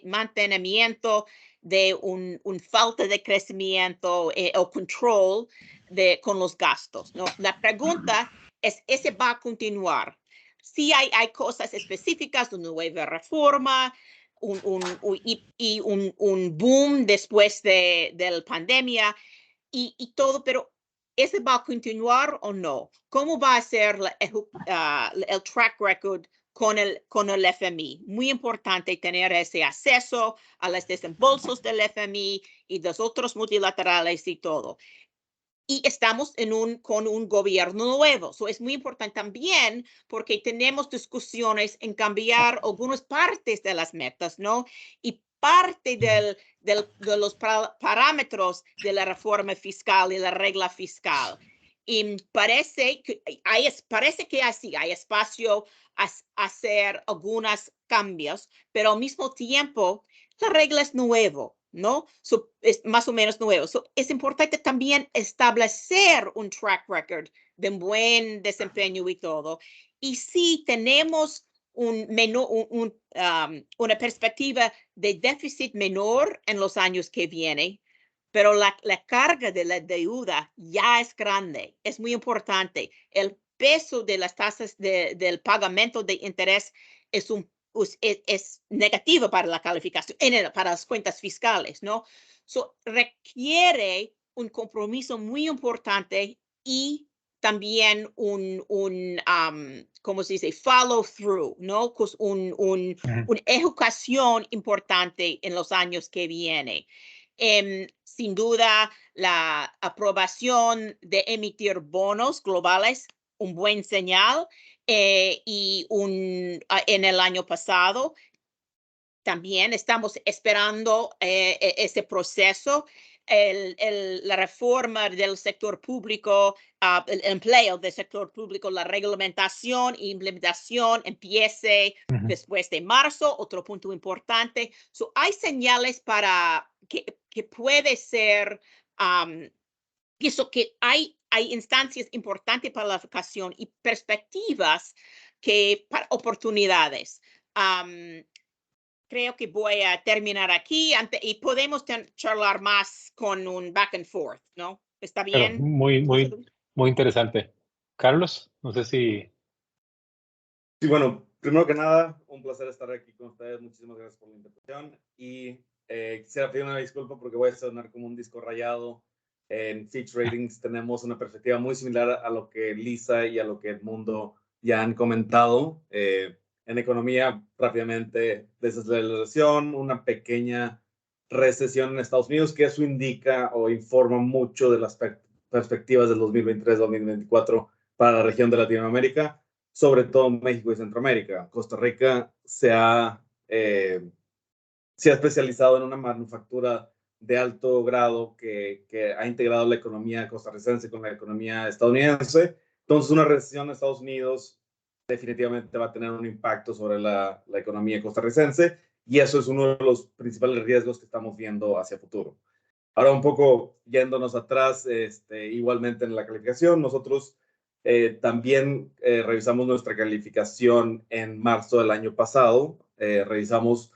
mantenimiento de un falta de crecimiento o control con los gastos, ¿no? La pregunta es, ¿ese va a continuar? Sí hay cosas específicas, una nueva reforma, un boom después de la pandemia y todo, pero ¿ese va a continuar o no? ¿Cómo va a ser el track record con el FMI? Muy importante tener ese acceso a los desembolsos del FMI y de los otros multilaterales y todo. Y estamos con un gobierno nuevo. So es muy importante también porque tenemos discusiones en cambiar algunas partes de las metas, ¿no? Y parte de los parámetros de la reforma fiscal y la regla fiscal. Y parece que hay espacio a hacer algunos cambios, pero al mismo tiempo la regla es nueva, ¿no? Es más o menos nuevo. Es importante también establecer un track record de un buen desempeño y todo. Y si tenemos una perspectiva de déficit menor en los años que vienen, pero la carga de la deuda ya es grande. Es muy importante. El peso de las tasas del pagamento de interés es negativo para la calificación, para las cuentas fiscales, ¿no? Requiere un compromiso muy importante y también ¿cómo se dice? Follow through, ¿no? Una educación importante en los años que vienen. Sin duda, la aprobación de emitir bonos globales, un buen señal. Y en el año pasado también estamos esperando ese proceso. La reforma del sector público, el empleo del sector público, la reglamentación e implementación empiece después de marzo, otro punto importante. Hay señales para que puede ser, pienso que hay instancias importantes para la educación y perspectivas para oportunidades. Creo que voy a terminar aquí y podemos charlar más con un back and forth, ¿no? ¿Está Pero bien? muy interesante. Carlos, no sé si... Sí, bueno, primero que nada, un placer estar aquí con ustedes. Muchísimas gracias por la invitación. Y quisiera pedir una disculpa porque voy a sonar como un disco rayado. En Fitch Ratings tenemos una perspectiva muy similar a lo que Lisa y a lo que Edmundo ya han comentado. En economía, rápidamente, desaceleración, una pequeña recesión en Estados Unidos, que eso indica o informa mucho de las perspectivas del 2023-2024 para la región de Latinoamérica, sobre todo México y Centroamérica. Costa Rica se ha especializado en una manufactura de alto grado que ha integrado la economía costarricense con la economía estadounidense. Entonces, una recesión en Estados Unidos definitivamente va a tener un impacto sobre la economía costarricense, y eso es uno de los principales riesgos que estamos viendo hacia futuro. Ahora, un poco yéndonos atrás, igualmente en la calificación, nosotros también revisamos nuestra calificación en marzo del año pasado. Teníamos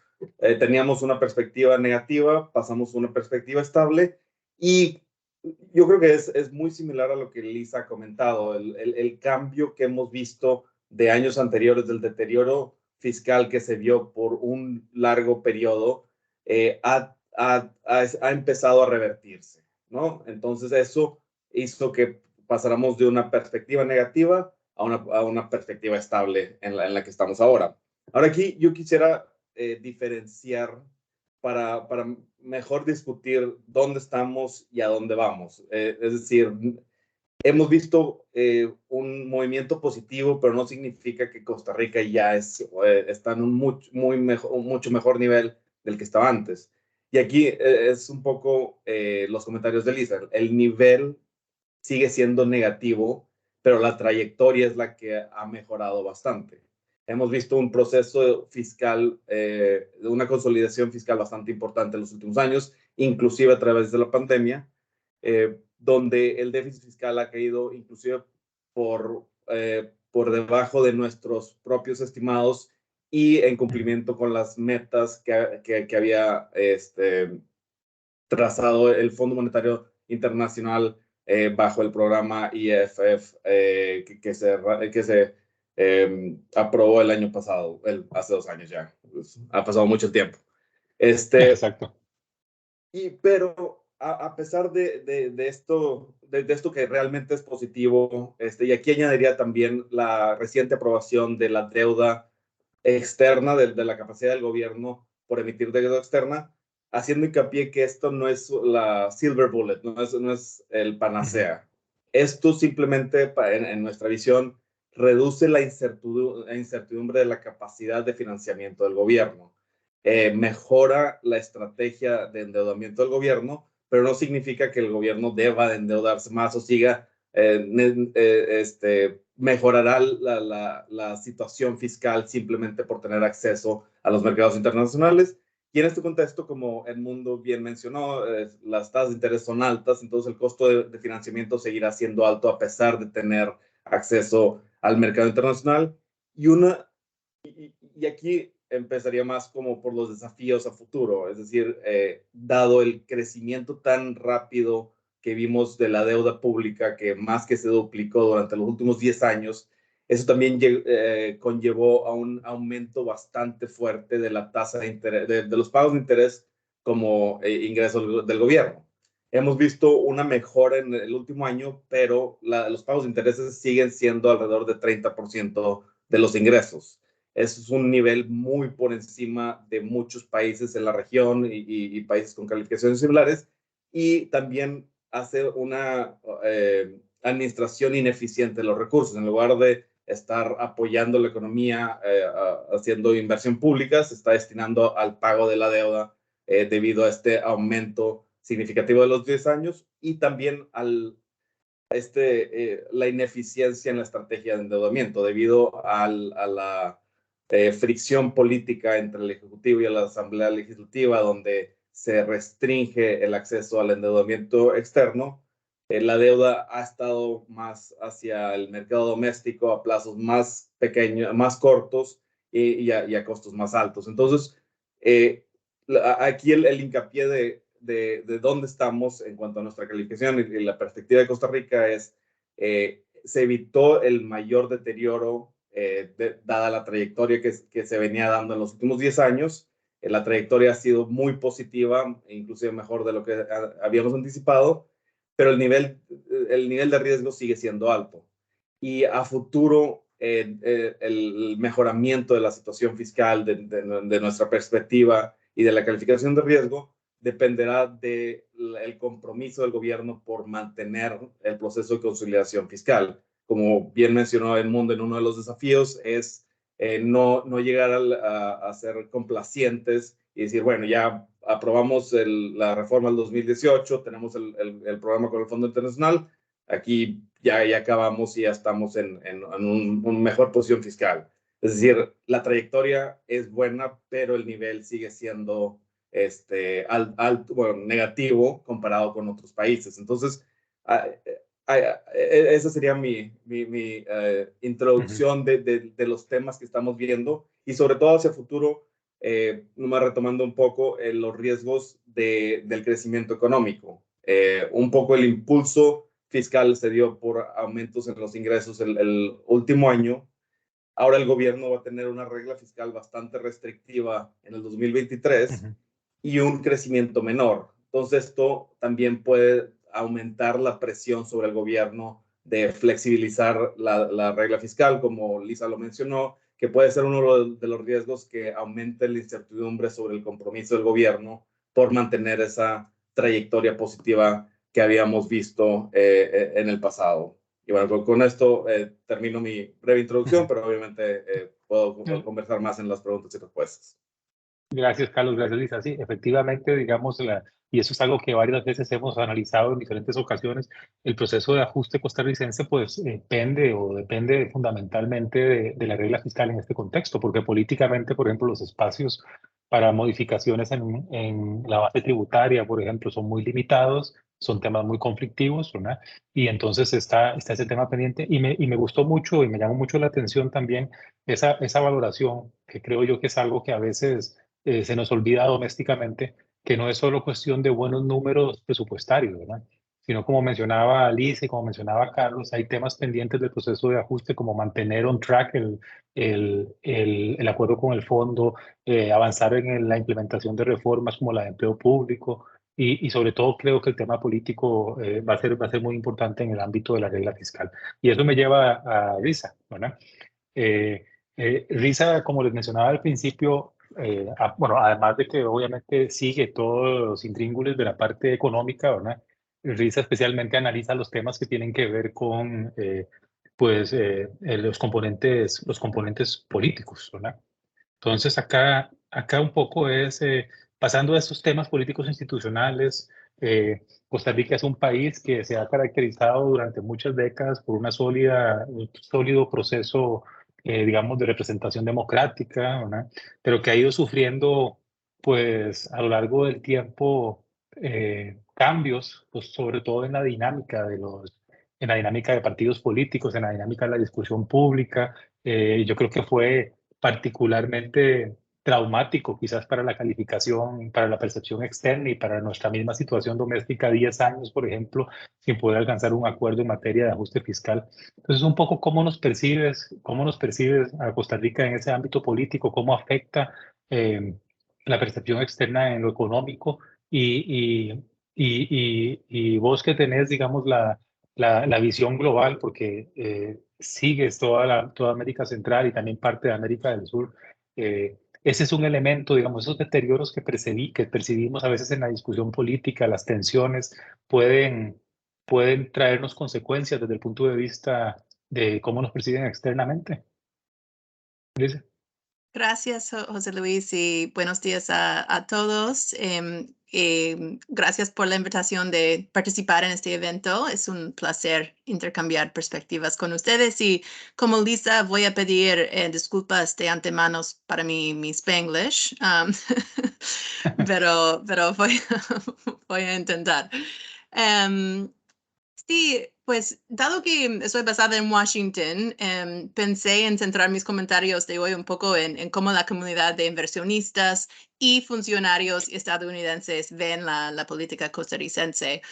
una perspectiva negativa, pasamos a una perspectiva estable, y yo creo que es muy similar a lo que Lisa ha comentado. El cambio que hemos visto de años anteriores, del deterioro fiscal que se vio por un largo periodo, ha empezado a revertirse, ¿no? Entonces eso hizo que pasáramos de una perspectiva negativa a una perspectiva estable en la que estamos ahora. Ahora aquí yo quisiera diferenciar para mejor discutir dónde estamos y a dónde vamos. Es decir, hemos visto un movimiento positivo, pero no significa que Costa Rica ya está en un mucho mejor nivel del que estaba antes. Y aquí es un poco los comentarios de Lisa. El nivel sigue siendo negativo, pero la trayectoria es la que ha mejorado bastante. Hemos visto un proceso fiscal, una consolidación fiscal bastante importante en los últimos años, inclusive a través de la pandemia, donde el déficit fiscal ha caído inclusive por debajo de nuestros propios estimados y en cumplimiento con las metas que había trazado el Fondo Monetario Internacional bajo el programa IFF que se aprobó el año pasado, hace 2 años ya. Pues, ha pasado mucho tiempo. Exacto. Pero a pesar de esto que realmente es positivo, y aquí añadiría también la reciente aprobación de la deuda externa, de la capacidad del gobierno por emitir deuda externa, haciendo hincapié que esto no es la silver bullet, no es el panacea. Esto simplemente, en nuestra visión, reduce la incertidumbre de la capacidad de financiamiento del gobierno. Mejora la estrategia de endeudamiento del gobierno, pero no significa que el gobierno deba de endeudarse más o siga, mejorará la situación fiscal simplemente por tener acceso a los mercados internacionales. Y en este contexto, como Edmundo bien mencionó, las tasas de interés son altas, entonces el costo de financiamiento seguirá siendo alto a pesar de tener acceso al mercado internacional. Y aquí empezaría más como por los desafíos a futuro, es decir, dado el crecimiento tan rápido que vimos de la deuda pública, que más que se duplicó durante los últimos 10 años, eso también conllevó a un aumento bastante fuerte de la tasa de interés, de los pagos de interés como ingresos del gobierno. Hemos visto una mejora en el último año, pero los pagos de intereses siguen siendo alrededor de 30% de los ingresos. Eso es un nivel muy por encima de muchos países en la región y países con calificaciones similares, y también hace una administración ineficiente de los recursos. En lugar de estar apoyando la economía, haciendo inversión pública, se está destinando al pago de la deuda debido a este aumento significativo de los 10 años y también la ineficiencia en la estrategia de endeudamiento debido a la fricción política entre el Ejecutivo y la Asamblea Legislativa, donde se restringe el acceso al endeudamiento externo. La deuda ha estado más hacia el mercado doméstico a plazos más pequeños, más cortos y a costos más altos. Entonces, aquí el hincapié de dónde estamos en cuanto a nuestra calificación y la perspectiva de Costa Rica es, se evitó el mayor deterioro dada la trayectoria que se venía dando en los últimos 10 años. La trayectoria ha sido muy positiva, inclusive mejor de lo que habíamos anticipado, pero el nivel de riesgo sigue siendo alto. Y a futuro, el mejoramiento de la situación fiscal, de nuestra perspectiva y de la calificación de riesgo, dependerá del compromiso del gobierno por mantener el proceso de consolidación fiscal. Como bien mencionó Edmundo, en uno de los desafíos es no llegar a ser complacientes y decir, bueno, ya aprobamos la reforma del 2018, tenemos el programa con el Fondo Internacional, aquí ya acabamos y ya estamos en una mejor posición fiscal. Es decir, la trayectoria es buena, pero el nivel sigue siendo negativo comparado con otros países. Entonces, esa sería mi introducción de los temas que estamos viendo y sobre todo hacia el futuro, nomás retomando un poco los riesgos del crecimiento económico. Un poco el impulso fiscal se dio por aumentos en los ingresos el último año. Ahora el gobierno va a tener una regla fiscal bastante restrictiva en el 2023 y un crecimiento menor. Entonces esto también puede aumentar la presión sobre el gobierno de flexibilizar la regla fiscal, como Lisa lo mencionó, que puede ser uno de los riesgos que aumente la incertidumbre sobre el compromiso del gobierno por mantener esa trayectoria positiva que habíamos visto en el pasado. Y bueno, con esto termino mi breve introducción, pero obviamente puedo conversar más en las preguntas y respuestas. Gracias, Carlos. Gracias, Lisa. Sí, efectivamente, digamos, y eso es algo que varias veces hemos analizado en diferentes ocasiones, el proceso de ajuste costarricense pues depende fundamentalmente de la regla fiscal en este contexto, porque políticamente, por ejemplo, los espacios para modificaciones en la base tributaria, por ejemplo, son muy limitados, son temas muy conflictivos, ¿verdad? Y entonces está ese tema pendiente y me gustó mucho y me llamó mucho la atención también esa valoración, que creo yo que es algo que a veces se nos olvida domésticamente, que no es solo cuestión de buenos números presupuestarios, ¿verdad? Sino como mencionaba Alice y como mencionaba Carlos, hay temas pendientes del proceso de ajuste como mantener on track el acuerdo con el fondo, avanzar en la implementación de reformas como la de empleo público y sobre todo creo que el tema político va a ser muy importante en el ámbito de la regla fiscal. Y eso me lleva a Risa, ¿verdad? Risa, como les mencionaba al principio, bueno, además de que obviamente sigue todos los intríngulis de la parte económica, ¿verdad? Risa especialmente analiza los temas que tienen que ver con los componentes políticos, ¿verdad? Entonces acá un poco es pasando de esos temas políticos institucionales. Costa Rica es un país que se ha caracterizado durante muchas décadas por un sólido proceso, digamos, de representación democrática, ¿verdad? Pero que ha ido sufriendo, pues, a lo largo del tiempo cambios, pues, sobre todo en la dinámica de partidos políticos, en la dinámica de la discusión pública. Yo creo que fue particularmente traumático quizás para la calificación, para la percepción externa y para nuestra misma situación doméstica, 10 años, por ejemplo, sin poder alcanzar un acuerdo en materia de ajuste fiscal. Entonces, un poco cómo nos percibes a Costa Rica en ese ámbito político, cómo afecta la percepción externa en lo económico y vos que tenés, digamos, la visión global, porque sigues toda América Central y también parte de América del Sur. Ese es un elemento, digamos, esos deterioros que percibimos a veces en la discusión política, las tensiones, pueden traernos consecuencias desde el punto de vista de cómo nos perciben externamente. Dice. Gracias, José Luis, y buenos días a todos. Gracias por la invitación de participar en este evento. Es un placer intercambiar perspectivas con ustedes. Y como Lisa, voy a pedir disculpas de antemano para mi Spanglish, pero voy a intentar. Sí, pues dado que estoy basada en Washington, pensé en centrar mis comentarios de hoy un poco en cómo la comunidad de inversionistas y funcionarios estadounidenses ven la política costarricense.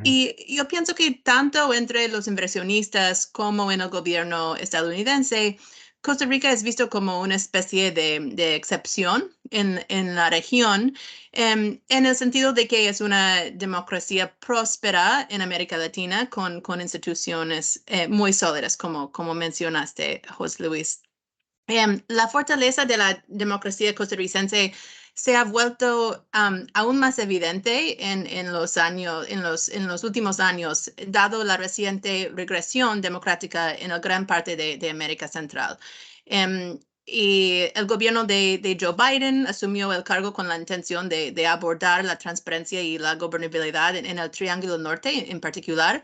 Y yo pienso que tanto entre los inversionistas como en el gobierno estadounidense, Costa Rica es visto como una especie de excepción en la región, en el sentido de que es una democracia próspera en América Latina con instituciones muy sólidas, como mencionaste, José Luis. La fortaleza de la democracia costarricense se ha vuelto aún más evidente en los últimos años, dado la reciente regresión democrática en la gran parte de América Central. Y el gobierno de Joe Biden asumió el cargo con la intención de abordar la transparencia y la gobernabilidad en el Triángulo Norte en particular.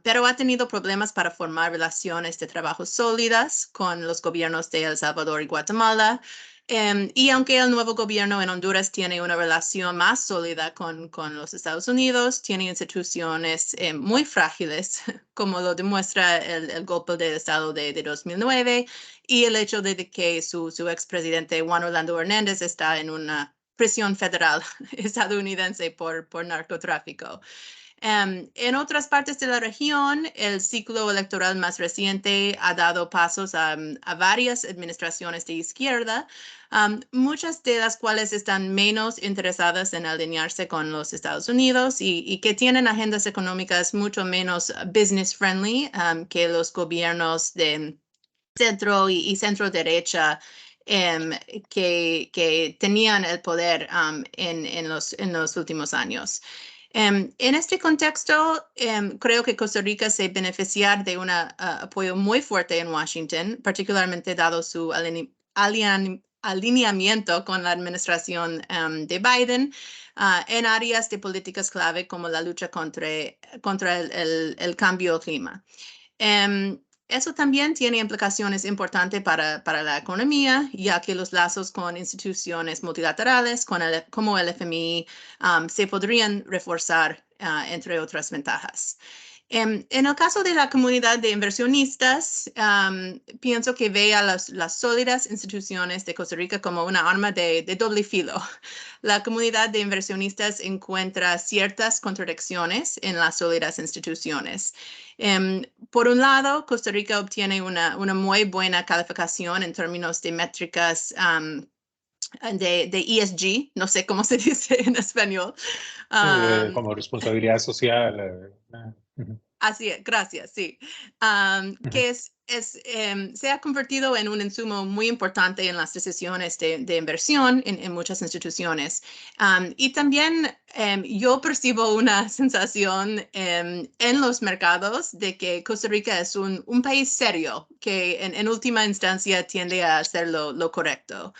Pero ha tenido problemas para formar relaciones de trabajo sólidas con los gobiernos de El Salvador y Guatemala. Y aunque el nuevo gobierno en Honduras tiene una relación más sólida con los Estados Unidos, tiene instituciones muy frágiles, como lo demuestra el golpe de Estado de 2009 y el hecho de que su expresidente Juan Orlando Hernández está en una prisión federal estadounidense por narcotráfico. En otras partes de la región, el ciclo electoral más reciente ha dado pasos a varias administraciones de izquierda, muchas de las cuales están menos interesadas en alinearse con los Estados Unidos y que tienen agendas económicas mucho menos business friendly que los gobiernos de centro y centro derecha que tenían el poder en los últimos años. En este contexto, creo que Costa Rica se beneficia de un apoyo muy fuerte en Washington, particularmente dado su alineamiento con la administración de Biden en áreas de políticas clave como la lucha contra el cambio clima. Eso también tiene implicaciones importantes para la economía, ya que los lazos con instituciones multilaterales como el FMI se podrían reforzar, entre otras ventajas. En el caso de la comunidad de inversionistas, pienso que ve a las sólidas instituciones de Costa Rica como una arma de doble filo. La comunidad de inversionistas encuentra ciertas contradicciones en las sólidas instituciones. Por un lado, Costa Rica obtiene una muy buena calificación en términos de métricas de ESG, no sé cómo se dice en español. Como responsabilidad social. Así es, gracias, sí. Que se ha convertido en un insumo muy importante en las decisiones de inversión en muchas instituciones. Y también yo percibo una sensación en los mercados de que Costa Rica es un país serio, que en última instancia tiende a hacer lo correcto.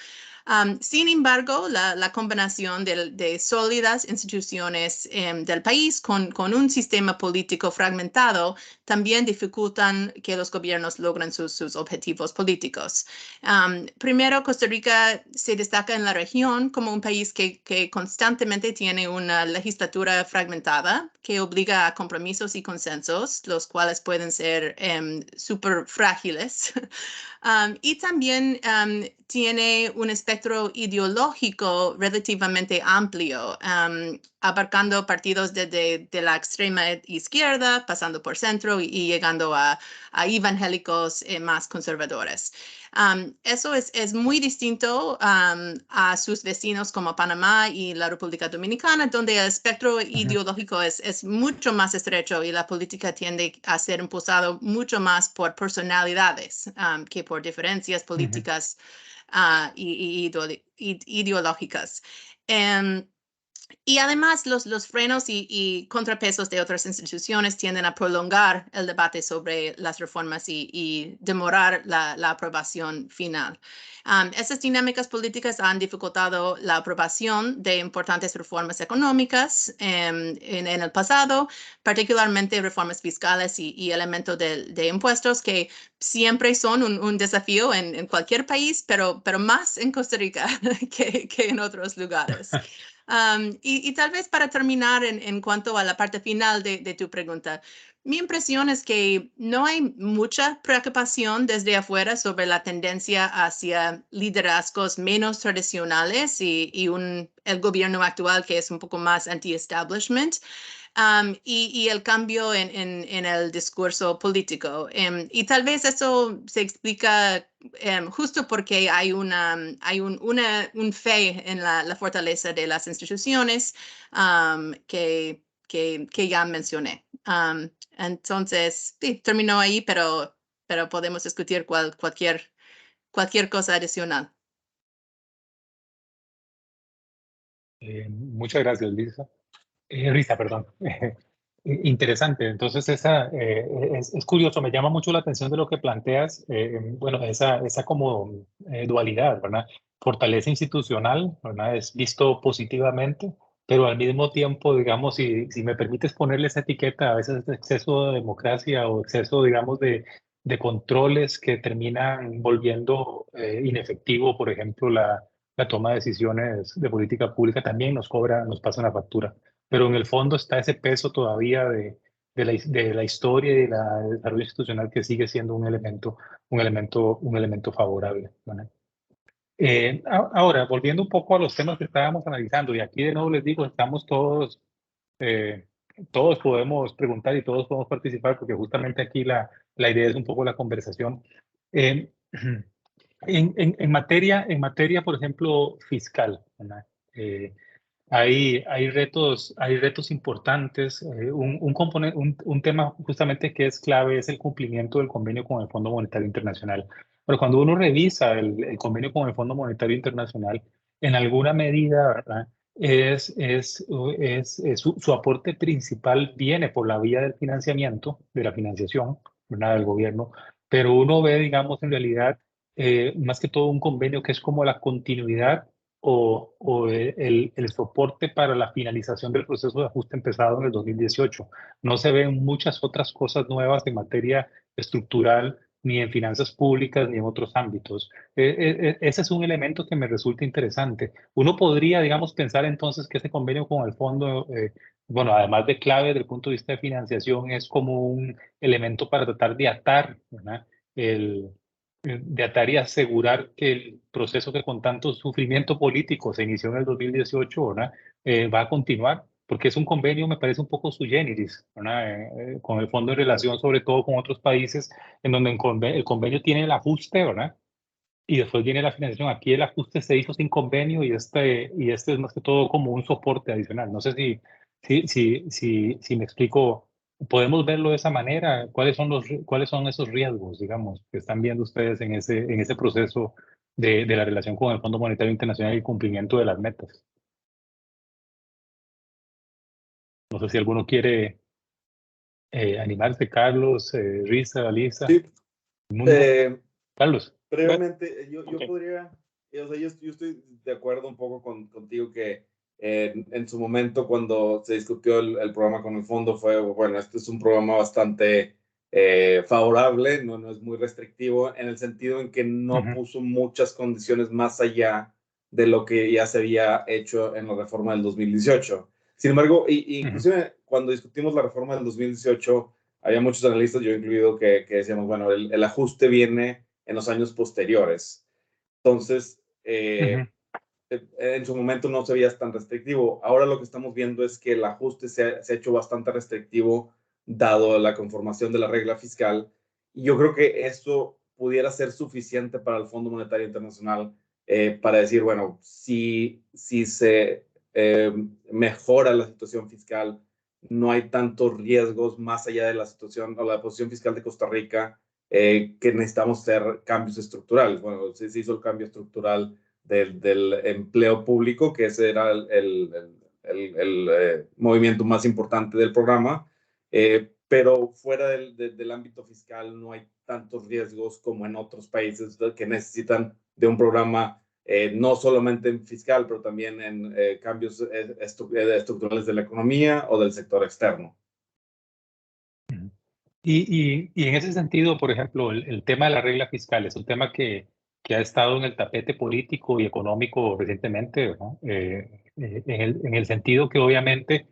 Sin embargo, la combinación de sólidas instituciones del país con un sistema político fragmentado también dificultan que los gobiernos logren sus objetivos políticos. Primero, Costa Rica se destaca en la región como un país que constantemente tiene una legislatura fragmentada que obliga a compromisos y consensos, los cuales pueden ser súper frágiles. Y también tiene un espectro ideológico relativamente amplio, abarcando partidos desde la extrema izquierda, pasando por centro y llegando a evangélicos más conservadores. Eso es muy distinto a sus vecinos como Panamá y la República Dominicana, donde el espectro ideológico es mucho más estrecho y la política tiende a ser impulsado mucho más por personalidades que por diferencias políticas y ideológicas. Y además, los frenos y contrapesos de otras instituciones tienden a prolongar el debate sobre las reformas y demorar la aprobación final. Esas dinámicas políticas han dificultado la aprobación de importantes reformas económicas en el pasado, particularmente reformas fiscales y elementos de impuestos que siempre son un desafío en cualquier país, pero más en Costa Rica que en otros lugares. Y tal vez para terminar en cuanto a la parte final de tu pregunta, mi impresión es que no hay mucha preocupación desde afuera sobre la tendencia hacia liderazgos menos tradicionales y el gobierno actual que es un poco más anti-establishment. Y el cambio en el discurso político. Y tal vez eso se explica justo porque hay un fe en la fortaleza de las instituciones que ya mencioné. Entonces, sí, terminó ahí, pero podemos discutir cualquier cosa adicional. Muchas gracias, Lisa. Risa, perdón. Interesante. Entonces, es curioso, me llama mucho la atención de lo que planteas, bueno, esa como dualidad, ¿verdad? Fortaleza institucional, ¿verdad? Es visto positivamente, pero al mismo tiempo, digamos, si me permites ponerle esa etiqueta, a veces exceso de democracia o exceso, digamos, de controles que terminan volviendo inefectivo, por ejemplo, la toma de decisiones de política pública también nos pasa una factura, pero en el fondo está ese peso todavía de la historia y del desarrollo institucional que sigue siendo un elemento favorable, ¿verdad? Ahora, volviendo un poco a los temas que estábamos analizando, y aquí de nuevo les digo, estamos todos podemos preguntar y todos podemos participar, porque justamente aquí la idea es un poco la conversación. En materia, por ejemplo, fiscal, ¿verdad? Hay retos importantes. Un tema justamente que es clave es el cumplimiento del convenio con el Fondo Monetario Internacional. Pero cuando uno revisa el convenio con el Fondo Monetario Internacional, en alguna medida, ¿verdad? Su aporte principal viene por la vía del financiamiento, de la financiación, ¿verdad? Del gobierno, pero uno ve, digamos, en realidad, más que todo un convenio que es como la continuidad o el soporte para la finalización del proceso de ajuste empezado en el 2018. No se ven muchas otras cosas nuevas en materia estructural ni en finanzas públicas, ni en otros ámbitos. Ese es un elemento que me resulta interesante. Uno podría, digamos, pensar entonces que ese convenio con el fondo, bueno, además de clave desde el punto de vista de financiación, es como un elemento para tratar de atar, ¿verdad? De atar y asegurar que el proceso que con tanto sufrimiento político se inició en el 2018, ¿verdad? Va a continuar, porque es un convenio, me parece un poco sui generis, ¿verdad? Con el fondo en relación sobre todo con otros países, en donde el convenio tiene el ajuste, ¿verdad? Y después viene la financiación. Aquí el ajuste se hizo sin convenio y este es más que todo como un soporte adicional. No sé si me explico. ¿Podemos verlo de esa manera? ¿Cuáles son esos riesgos, digamos, que están viendo ustedes en ese proceso de la relación con el Fondo Monetario Internacional y el cumplimiento de las metas? No sé si alguno quiere animarse, Carlos, Risa, Lisa, Sí, Mundo. Carlos. brevemente, yo Ok. podría, o sea, yo estoy de acuerdo un poco contigo que en su momento cuando se discutió el programa con el fondo fue, bueno, este es un programa bastante favorable, no es muy restrictivo en el sentido en que no puso muchas condiciones más allá de lo que ya se había hecho en la reforma del 2018. Sin embargo, inclusive cuando discutimos la reforma del 2018, había muchos analistas, yo incluido, que decíamos, bueno, el ajuste viene en los años posteriores. Entonces, en su momento no se veía tan restrictivo. Ahora lo que estamos viendo es que el ajuste se ha hecho bastante restrictivo dado la conformación de la regla fiscal. Y yo creo que eso pudiera ser suficiente para el Fondo Monetario Internacional para decir, bueno, si se mejora la situación fiscal, no hay tantos riesgos más allá de la situación o la posición fiscal de Costa Rica, que necesitamos hacer cambios estructurales. Bueno, se hizo el cambio estructural del empleo público, que ese era el movimiento más importante del programa, pero fuera del ámbito fiscal no hay tantos riesgos como en otros países que necesitan de un programa no solamente en fiscal, pero también en cambios estructurales de la economía o del sector externo. Y en ese sentido, por ejemplo, el tema de la regla fiscal es un tema que ha estado en el tapete político y económico recientemente, ¿no? En el sentido que obviamente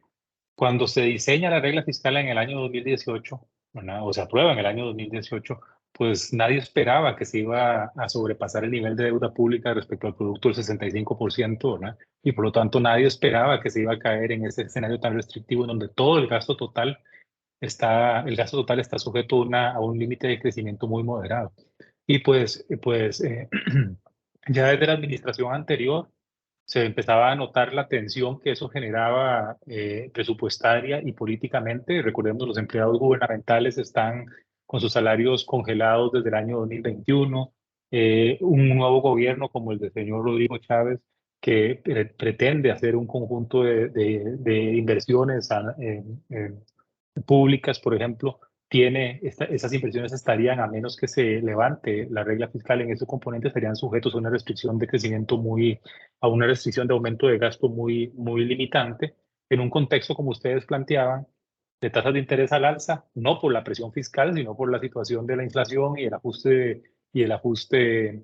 cuando se diseña la regla fiscal en el año 2018, ¿verdad? O se aprueba en el año 2018, pues nadie esperaba que se iba a sobrepasar el nivel de deuda pública respecto al producto del 65%, ¿verdad? Y por lo tanto nadie esperaba que se iba a caer en ese escenario tan restrictivo en donde todo el gasto total está sujeto a un límite de crecimiento muy moderado. Y pues ya desde la administración anterior se empezaba a notar la tensión que eso generaba presupuestaria y políticamente. Recordemos, los empleados gubernamentales están con sus salarios congelados desde el año 2021. Un nuevo gobierno como el del señor Rodrigo Chávez, que pretende hacer un conjunto de inversiones públicas, por ejemplo, esas inversiones estarían, a menos que se levante la regla fiscal en ese componente, estarían sujetos a una restricción de crecimiento a una restricción de aumento de gasto muy limitante, en un contexto, como ustedes planteaban, de tasas de interés al alza, no por la presión fiscal, sino por la situación de la inflación y el ajuste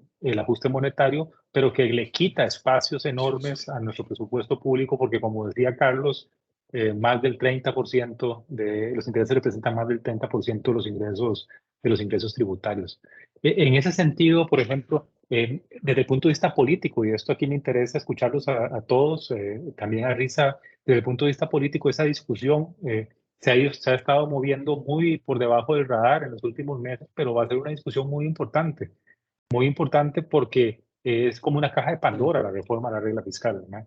monetario, pero que le quita espacios enormes a nuestro presupuesto público, porque como decía Carlos, más del 30% de los intereses representan más del 30% de los ingresos tributarios. En ese sentido, por ejemplo, desde el punto de vista político, y esto aquí me interesa escucharlos a todos, también a Risa, desde el punto de vista político, esa discusión se ha estado moviendo muy por debajo del radar en los últimos meses, pero va a ser una discusión muy importante porque es como una caja de Pandora la reforma de la regla fiscal, ¿no?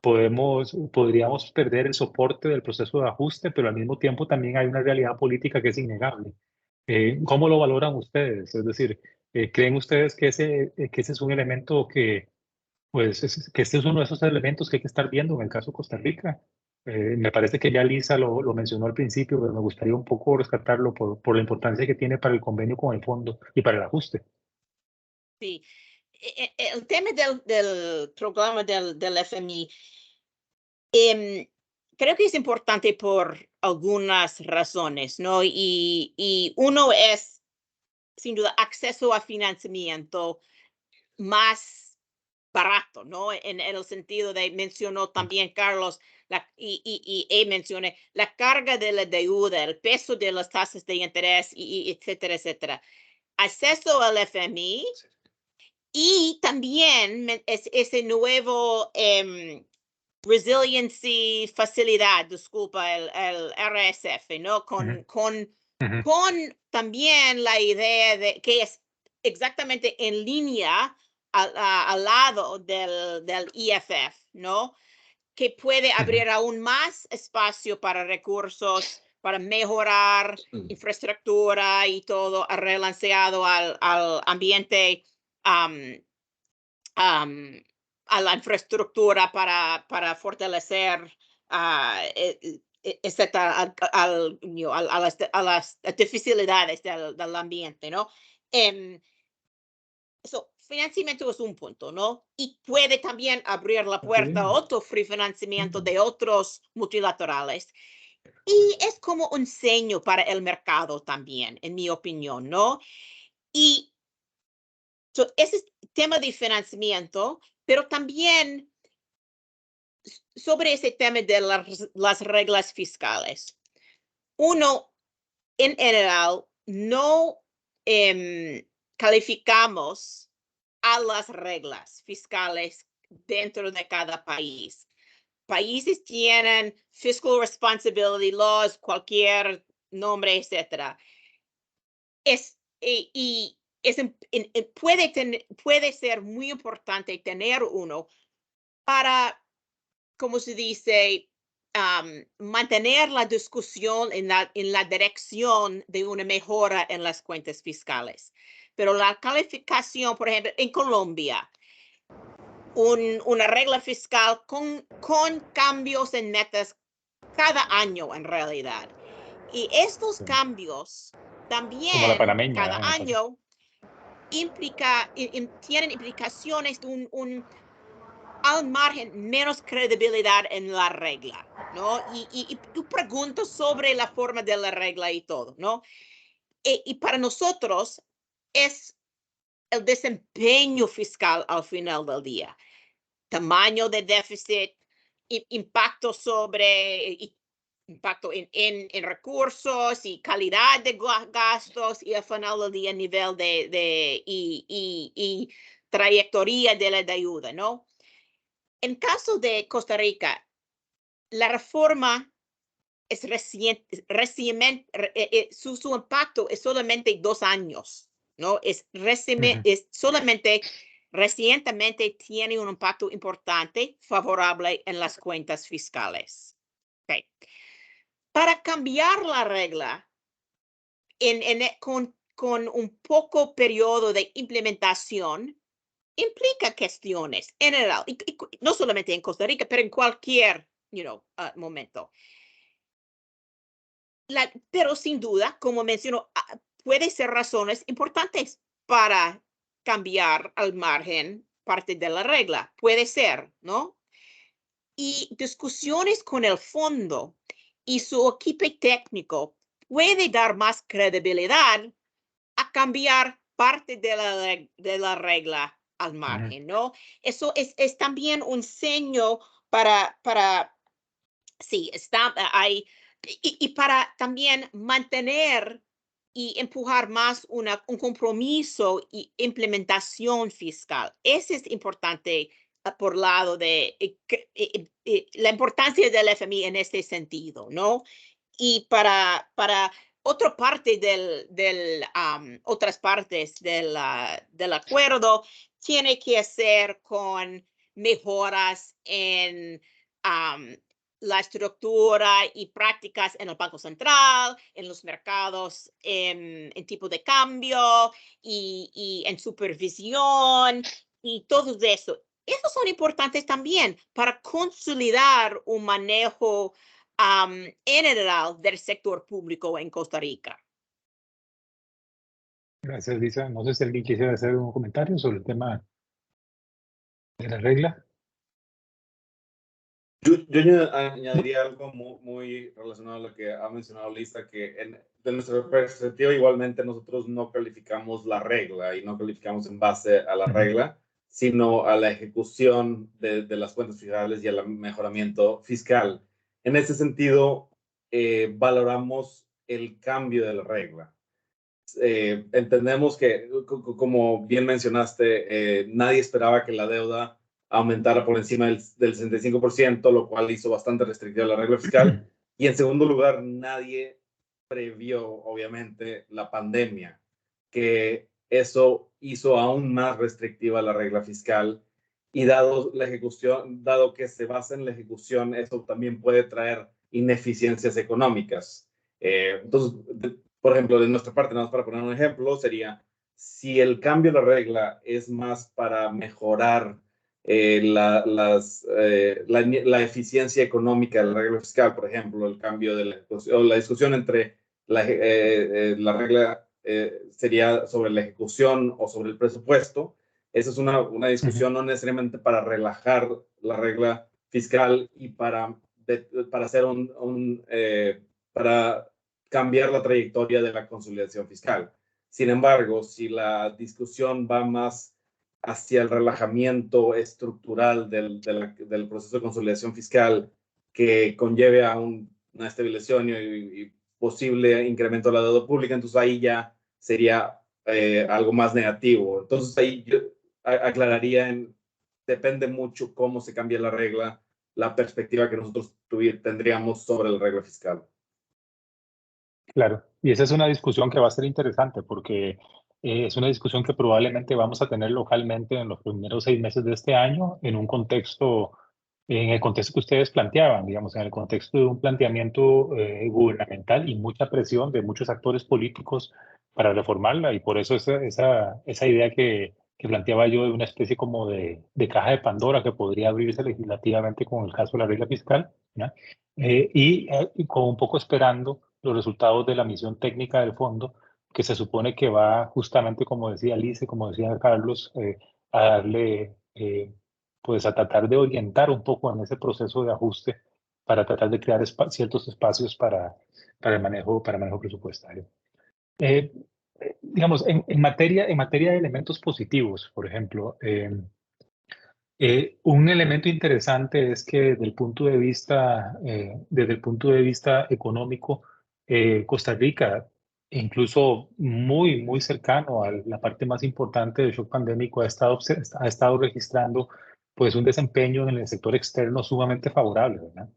Podríamos perder el soporte del proceso de ajuste, pero al mismo tiempo también hay una realidad política que es innegable. ¿Cómo lo valoran ustedes? Es decir, ¿creen ustedes que ese es un elemento que este es uno de esos elementos que hay que estar viendo en el caso de Costa Rica? Me parece que ya Lisa lo mencionó al principio, pero me gustaría un poco rescatarlo por la importancia que tiene para el convenio con el fondo y para el ajuste. Sí, el tema del programa del FMI, creo que es importante por algunas razones, ¿no? Y uno es sin duda, acceso a financiamiento más barato, ¿no? En el sentido de, mencionó también Carlos, mencioné la carga de la deuda, el peso de las tasas de interés, etcétera, etcétera. Acceso al FMI y también ese nuevo resiliency facilidad, disculpa, el RSF, ¿no? Con también la idea de que es exactamente en línea al lado del EFF, ¿no? Que puede abrir aún más espacio para recursos, para mejorar infraestructura y todo relanceado al ambiente, a la infraestructura para fortalecer, etcétera, a las dificultades del ambiente, ¿no? Financiamiento es un punto, ¿no? Y puede también abrir la puerta a otro free financiamiento de otros multilaterales. Y es como un sello para el mercado también, en mi opinión, ¿no? Y ese es el tema de financiamiento, pero también sobre ese tema de las reglas fiscales. Uno, en general, no calificamos a las reglas fiscales dentro de cada país. Países tienen fiscal responsibility laws, cualquier nombre, etcétera. Puede ser muy importante tener uno para, como se dice, mantener la discusión en la dirección de una mejora en las cuentas fiscales. Pero la calificación, por ejemplo, en Colombia, una regla fiscal con cambios en metas cada año en realidad. Y estos cambios también como la panameña, cada año tienen implicaciones de al margen menos credibilidad en la regla, ¿no? Y tú preguntas sobre la forma de la regla y todo, ¿no? Y para nosotros es el desempeño fiscal al final del día. Tamaño de déficit, impacto en recursos y calidad de gastos y al final del día nivel y trayectoria de la deuda, ¿no? En caso de Costa Rica, la reforma es reciente, su impacto es solamente 2 años, ¿no? Es solamente recientemente tiene un impacto importante, favorable en las cuentas fiscales. Okay. Para cambiar la regla con un poco periodo de implementación, implica cuestiones en general, y no solamente en Costa Rica, pero en cualquier momento. Pero sin duda, como menciono, puede ser razones importantes para cambiar al margen parte de la regla. Puede ser, ¿no? Y discusiones con el fondo y su equipo técnico puede dar más credibilidad a cambiar parte de la regla al margen, ¿no? Eso es también un seño sí, y para también mantener y empujar más un compromiso y implementación fiscal. Eso es importante por lado de la importancia del FMI en este sentido, ¿no? Y para otra parte otras partes del acuerdo tiene que hacer con mejoras en la estructura y prácticas en el Banco Central, en los mercados, en tipo de cambio y en supervisión y todo eso. Esos son importantes también para consolidar un manejo en general del sector público en Costa Rica. Gracias, Lisa. No sé si alguien quisiera hacer un comentario sobre el tema de la regla. Yo añadiría algo muy relacionado a lo que ha mencionado Lisa, que de nuestra perspectiva igualmente nosotros no calificamos la regla y no calificamos en base a la regla, sino a la ejecución de las cuentas fiscales y al mejoramiento fiscal. En ese sentido, valoramos el cambio de la regla. Entendemos que, como bien mencionaste, nadie esperaba que la deuda aumentara por encima del 65%, lo cual hizo bastante restrictiva la regla fiscal. Y en segundo lugar, nadie previó, obviamente, la pandemia, que eso hizo aún más restrictiva la regla fiscal. Y dado que se basa en la ejecución, eso también puede traer ineficiencias económicas. Entonces, por ejemplo, de nuestra parte, nada más para poner un ejemplo, sería si el cambio de la regla es más para mejorar la eficiencia económica de la regla fiscal, por ejemplo, el cambio de la discusión entre la regla sería sobre la ejecución o sobre el presupuesto. Esa es una discusión no necesariamente para relajar la regla fiscal y para hacer para cambiar la trayectoria de la consolidación fiscal. Sin embargo, si la discusión va más hacia el relajamiento estructural del proceso de consolidación fiscal que conlleve a una estabilización y posible incremento de la deuda pública, entonces ahí ya sería algo más negativo. Entonces ahí yo aclararía, depende mucho cómo se cambia la regla, la perspectiva que nosotros tendríamos sobre la regla fiscal. Claro, y esa es una discusión que va a ser interesante porque es una discusión que probablemente vamos a tener localmente en los primeros 6 meses de este año en un contexto, en el contexto que ustedes planteaban, digamos, en el contexto de un planteamiento gubernamental y mucha presión de muchos actores políticos para reformarla, y por eso esa idea que planteaba yo de una especie como de caja de Pandora que podría abrirse legislativamente con el caso de la regla fiscal, ¿no? Y como un poco esperando los resultados de la misión técnica del fondo, que se supone que va justamente, como decía Alice, como decía Carlos, a darle, pues a tratar de orientar un poco en ese proceso de ajuste para tratar de crear ciertos espacios para el manejo presupuestario. Digamos, en materia de elementos positivos, por ejemplo, un elemento interesante es que desde el punto de vista económico, Costa Rica, incluso muy cercano a la parte más importante del shock pandémico, ha estado registrando pues un desempeño en el sector externo sumamente favorable, ¿verdad?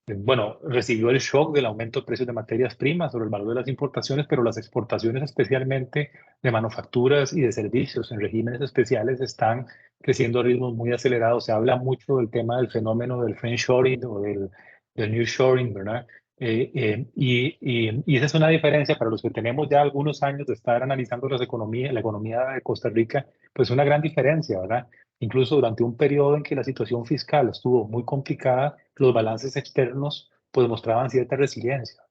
Bueno, recibió el shock del aumento de precios de materias primas sobre el valor de las importaciones, pero las exportaciones, especialmente de manufacturas y de servicios en regímenes especiales, están creciendo a ritmos muy acelerados. Se habla mucho del tema del fenómeno del friendshoring o del nearshoring, ¿verdad? Y esa es una diferencia para los que tenemos ya algunos años de estar analizando la economía de Costa Rica, pues una gran diferencia, ¿verdad? Incluso durante un periodo en que la situación fiscal estuvo muy complicada, los balances externos pues mostraban cierta resiliencia.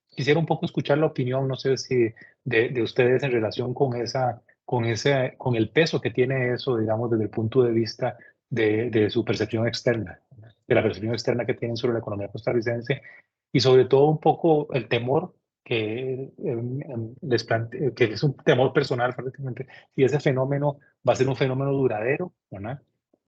Quisiera un poco escuchar la opinión, no sé si de ustedes en relación con con el peso que tiene eso, digamos, desde el punto de vista de su percepción externa, de la percepción externa que tienen sobre la economía costarricense y sobre todo un poco el temor que es un temor personal, prácticamente, si ese fenómeno va a ser un fenómeno duradero, ¿verdad?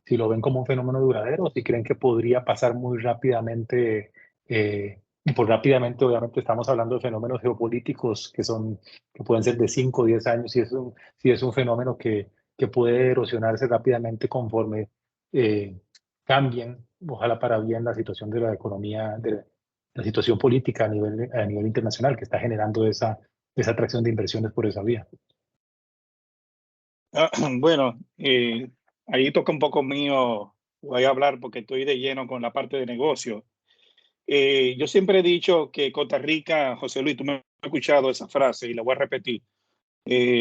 Si lo ven como un fenómeno duradero, o si creen que podría pasar muy rápidamente, y por rápidamente obviamente estamos hablando de fenómenos geopolíticos que pueden ser de 5 o 10 años, si es un fenómeno que puede erosionarse rápidamente conforme cambien, ojalá para bien, la situación de la economía, de la situación política a nivel internacional, que está generando esa atracción de inversiones por esa vía. Bueno, ahí toca un poco mío, voy a hablar porque estoy de lleno con la parte de negocio. Yo siempre he dicho que Costa Rica, José Luis, tú me has escuchado esa frase y la voy a repetir.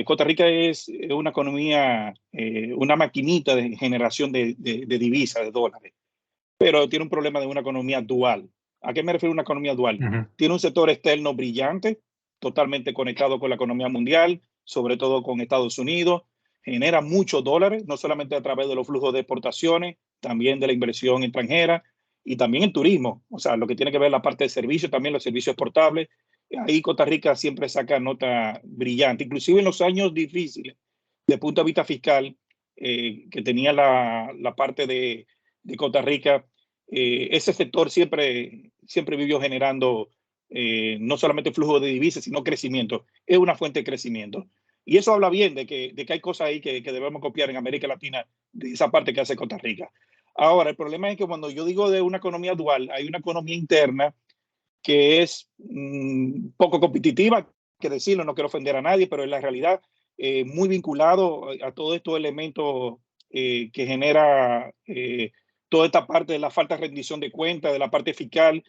Costa Rica es una economía, una maquinita de generación de divisas, de dólares, pero tiene un problema de una economía dual. ¿A qué me refiero a una economía dual? Tiene un sector externo brillante, totalmente conectado con la economía mundial, sobre todo con Estados Unidos, genera muchos dólares, no solamente a través de los flujos de exportaciones, también de la inversión extranjera y también el turismo, o sea, lo que tiene que ver la parte de servicios, también los servicios exportables. Ahí Costa Rica siempre saca nota brillante, inclusive en los años difíciles, de punto de vista fiscal, que tenía la parte de Costa Rica, ese sector siempre vivió generando no solamente flujo de divisas, sino crecimiento. Es una fuente de crecimiento. Y eso habla bien de que hay cosas ahí que debemos copiar en América Latina, de esa parte que hace Costa Rica. Ahora, el problema es que cuando yo digo de una economía dual, hay una economía interna que es poco competitiva, que decirlo, no quiero ofender a nadie, pero en la realidad muy vinculado a todos estos elementos que genera toda esta parte de la falta de rendición de cuentas, de la parte fiscal,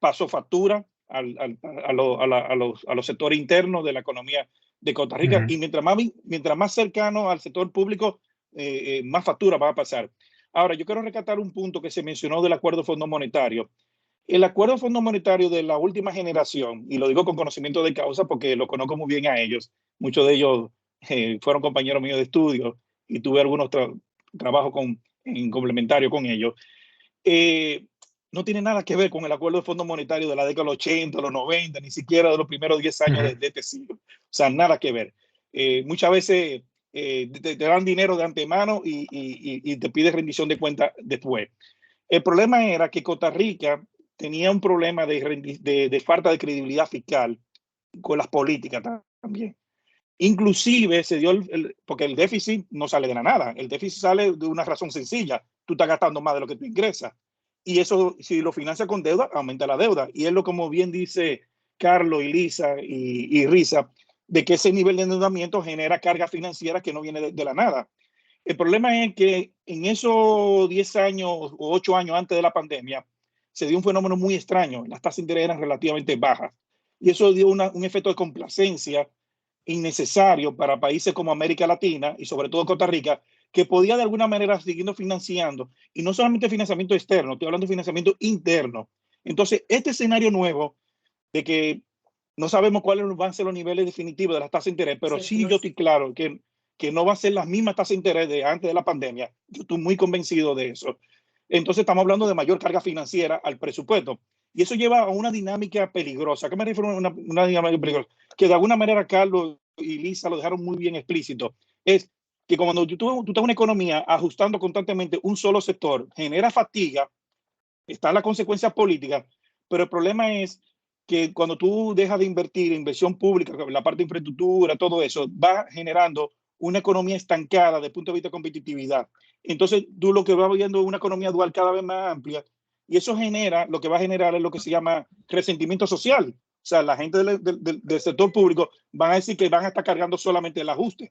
pasó factura a los sectores internos de la economía de Costa Rica. Y mientras más cercano al sector público, más factura va a pasar. Ahora, yo quiero rescatar un punto que se mencionó del Acuerdo de Fondo Monetario. El Acuerdo de Fondo Monetario de la última generación, y lo digo con conocimiento de causa porque lo conozco muy bien a ellos, muchos de ellos fueron compañeros míos de estudio y tuve algunos trabajos en complementario con ellos, no tiene nada que ver con el Acuerdo de Fondo Monetario de la década de los 80, los 90, ni siquiera de los primeros 10 años de este siglo. O sea, nada que ver. Muchas veces te dan dinero de antemano y te pide rendición de cuenta después. El problema era que Costa Rica tenía un problema de falta de credibilidad fiscal con las políticas también. Inclusive se dio, porque el déficit no sale de la nada, el déficit sale de una razón sencilla, tú estás gastando más de lo que tú ingresas. Y eso, si lo financias con deuda, aumenta la deuda. Y es lo como bien dice Carlos y Lisa y Risa, de que ese nivel de endeudamiento genera carga financiera que no viene de la nada. El problema es que en esos 10 años o 8 años antes de la pandemia, se dio un fenómeno muy extraño. Las tasas de interés eran relativamente bajas. Y eso dio un efecto de complacencia innecesario para países como América Latina y sobre todo Costa Rica, que podía de alguna manera seguir financiando. Y no solamente financiamiento externo, estoy hablando de financiamiento interno. Entonces, este escenario nuevo de que no sabemos cuáles van a ser los niveles definitivos de las tasas de interés, pero sí yo estoy claro que no va a ser las mismas tasas de interés de antes de la pandemia. Yo estoy muy convencido de eso. Entonces estamos hablando de mayor carga financiera al presupuesto. Y eso lleva a una dinámica peligrosa. ¿A qué me refiero a una dinámica peligrosa? Que de alguna manera Carlos y Lisa lo dejaron muy bien explícito. Es que cuando tú estás en una economía ajustando constantemente un solo sector, genera fatiga, están las consecuencias políticas, pero el problema es que cuando tú dejas de invertir en inversión pública, la parte de infraestructura, todo eso, va generando una economía estancada desde el punto de vista de competitividad. Entonces, tú lo que vas viendo es una economía dual cada vez más amplia y eso genera, lo que va a generar es lo que se llama resentimiento social. O sea, la gente del sector público van a decir que van a estar cargando solamente el ajuste.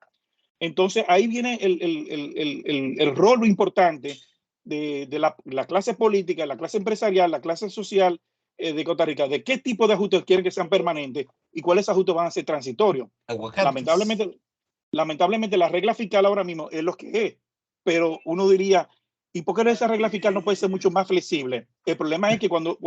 Entonces, ahí viene el rol importante de la clase política, la clase empresarial, la clase social de Costa Rica, de qué tipo de ajustes quieren que sean permanentes y cuáles ajustes van a ser transitorios. Lamentablemente la regla fiscal ahora mismo es lo que es, pero uno diría, ¿y por qué esa regla fiscal no puede ser mucho más flexible? El problema es que cuando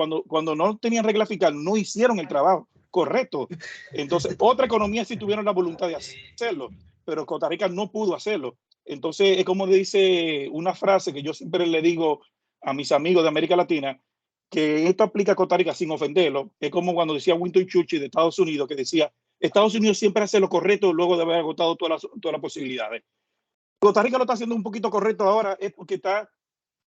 no tenían regla fiscal no hicieron el trabajo correcto. Entonces, otra economía sí tuvieron la voluntad de hacerlo, pero Costa Rica no pudo hacerlo. Entonces, es como dice una frase que yo siempre le digo a mis amigos de América Latina, que esto aplica a Costa Rica sin ofenderlo. Es como cuando decía Winston Churchill de Estados Unidos, que decía, Estados Unidos siempre hace lo correcto luego de haber agotado todas las posibilidades. Costa Rica lo está haciendo un poquito correcto ahora, es porque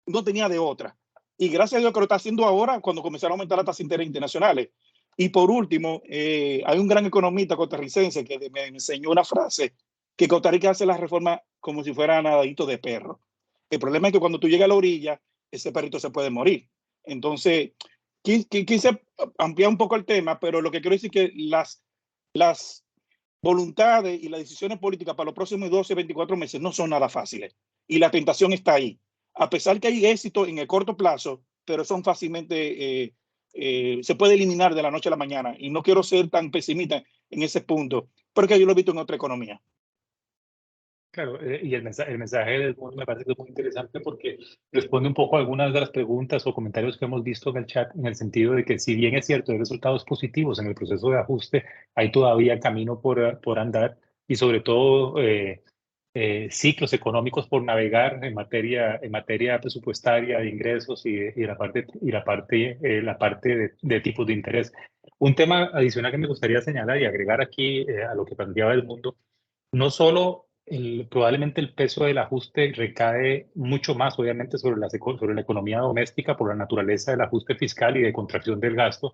no tenía de otra. Y gracias a Dios que lo está haciendo ahora cuando comenzaron a aumentar las tasas de interés internacionales. Y por último, hay un gran economista costarricense que me enseñó una frase, que Costa Rica hace las reformas como si fuera nadadito de perro. El problema es que cuando tú llegas a la orilla, ese perrito se puede morir. Entonces, quise ampliar un poco el tema, pero lo que quiero decir es que las voluntades y las decisiones políticas para los próximos 12, 24 meses no son nada fáciles. Y la tentación está ahí. A pesar que hay éxito en el corto plazo, pero son fácilmente, se puede eliminar de la noche a la mañana. Y no quiero ser tan pesimista en ese punto, porque yo lo he visto en otra economía. Claro, y el mensaje del mundo me parece que es muy interesante porque responde un poco a algunas de las preguntas o comentarios que hemos visto en el chat, en el sentido de que si bien es cierto, hay resultados positivos en el proceso de ajuste, hay todavía camino por andar y sobre todo ciclos económicos por navegar en materia presupuestaria de ingresos y la parte de tipos de interés. Un tema adicional que me gustaría señalar y agregar aquí a lo que planteaba el mundo, no solo probablemente el peso del ajuste recae mucho más, obviamente, sobre la economía doméstica por la naturaleza del ajuste fiscal y de contracción del gasto,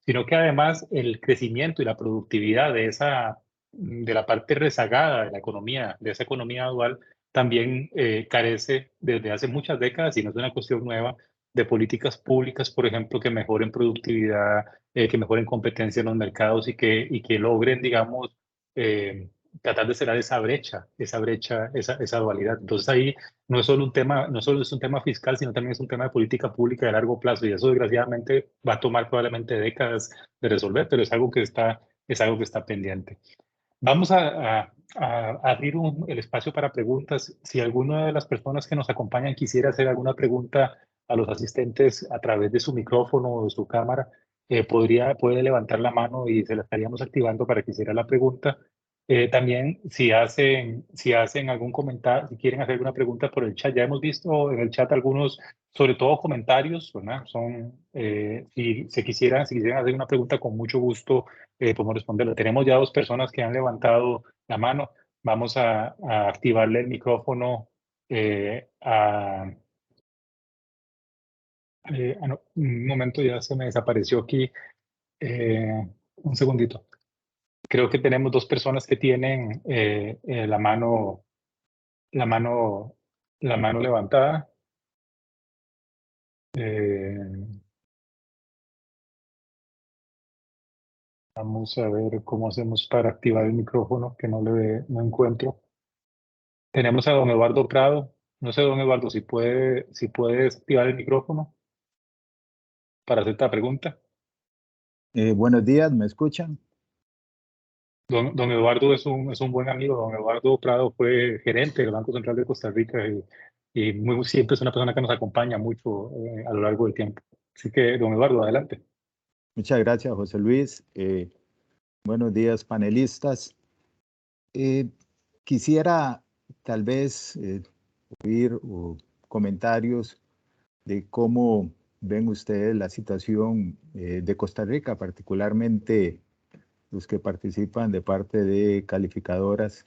sino que además el crecimiento y la productividad de la parte rezagada de la economía, de esa economía dual, también carece desde hace muchas décadas, y no es una cuestión nueva, de políticas públicas, por ejemplo, que mejoren productividad, que mejoren competencia en los mercados y que logren, digamos, tratar de cerrar esa dualidad. Entonces ahí no es solo un tema, no solo es un tema fiscal, sino también es un tema de política pública de largo plazo, y eso desgraciadamente va a tomar probablemente décadas de resolver, pero es algo que está pendiente. Vamos a abrir el espacio para preguntas. Si alguna de las personas que nos acompañan quisiera hacer alguna pregunta a los asistentes a través de su micrófono o de su cámara, puede levantar la mano y se la estaríamos activando para que hiciera la pregunta. También, si hacen algún comentario, si quieren hacer alguna pregunta por el chat, ya hemos visto en el chat algunos, sobre todo comentarios, ¿verdad? Si quisieran hacer una pregunta, con mucho gusto podemos responderla. Tenemos ya 2 personas que han levantado la mano. Vamos a activarle el micrófono no, un momento, ya se me desapareció aquí. Un segundito. Creo que tenemos 2 personas que tienen la mano levantada. Vamos a ver cómo hacemos para activar el micrófono, que no encuentro. Tenemos a don Eduardo Prado. No sé, don Eduardo, si puedes activar el micrófono para hacer esta pregunta. Buenos días, ¿me escuchan? Don Eduardo es un buen amigo. Don Eduardo Prado fue gerente del Banco Central de Costa Rica y siempre es una persona que nos acompaña mucho a lo largo del tiempo. Así que, don Eduardo, adelante. Muchas gracias, José Luis. Buenos días, panelistas. Quisiera tal vez oír comentarios de cómo ven ustedes la situación de Costa Rica, particularmente los que participan de parte de calificadoras.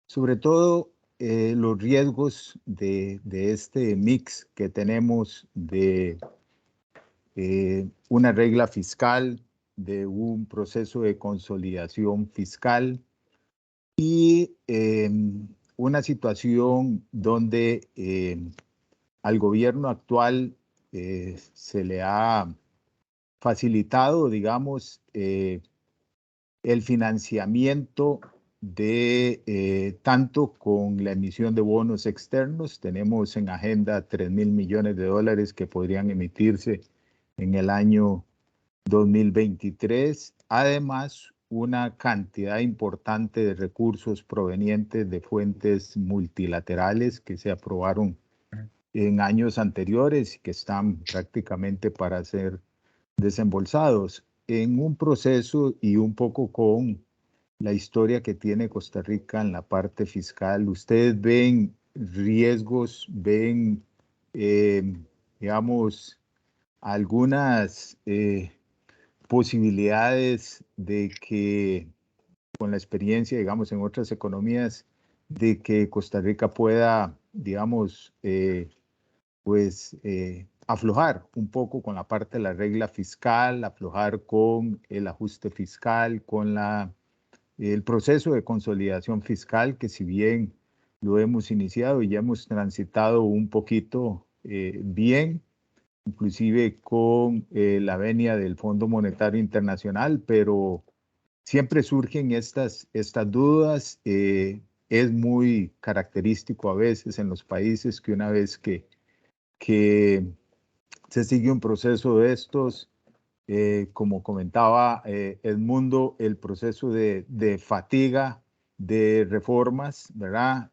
Sobre todo los riesgos de este mix que tenemos de una regla fiscal, de un proceso de consolidación fiscal y una situación donde al gobierno actual se le ha facilitado, digamos, el financiamiento de tanto con la emisión de bonos externos. Tenemos en agenda 3.000 millones de dólares que podrían emitirse en el año 2023. Además, una cantidad importante de recursos provenientes de fuentes multilaterales que se aprobaron en años anteriores y que están prácticamente para ser desembolsados en un proceso y un poco con la historia que tiene Costa Rica en la parte fiscal. ¿Ustedes ven riesgos, ven, digamos, algunas posibilidades de que, con la experiencia, digamos, en otras economías, de que Costa Rica pueda, digamos, aflojar un poco con la parte de la regla fiscal, aflojar con el ajuste fiscal, con el proceso de consolidación fiscal, que si bien lo hemos iniciado y ya hemos transitado un poquito bien, inclusive con la venia del Fondo Monetario Internacional, pero siempre surgen estas dudas. Es muy característico a veces en los países que una vez que se sigue un proceso de estos, como comentaba Edmundo, el proceso de fatiga de reformas, ¿verdad?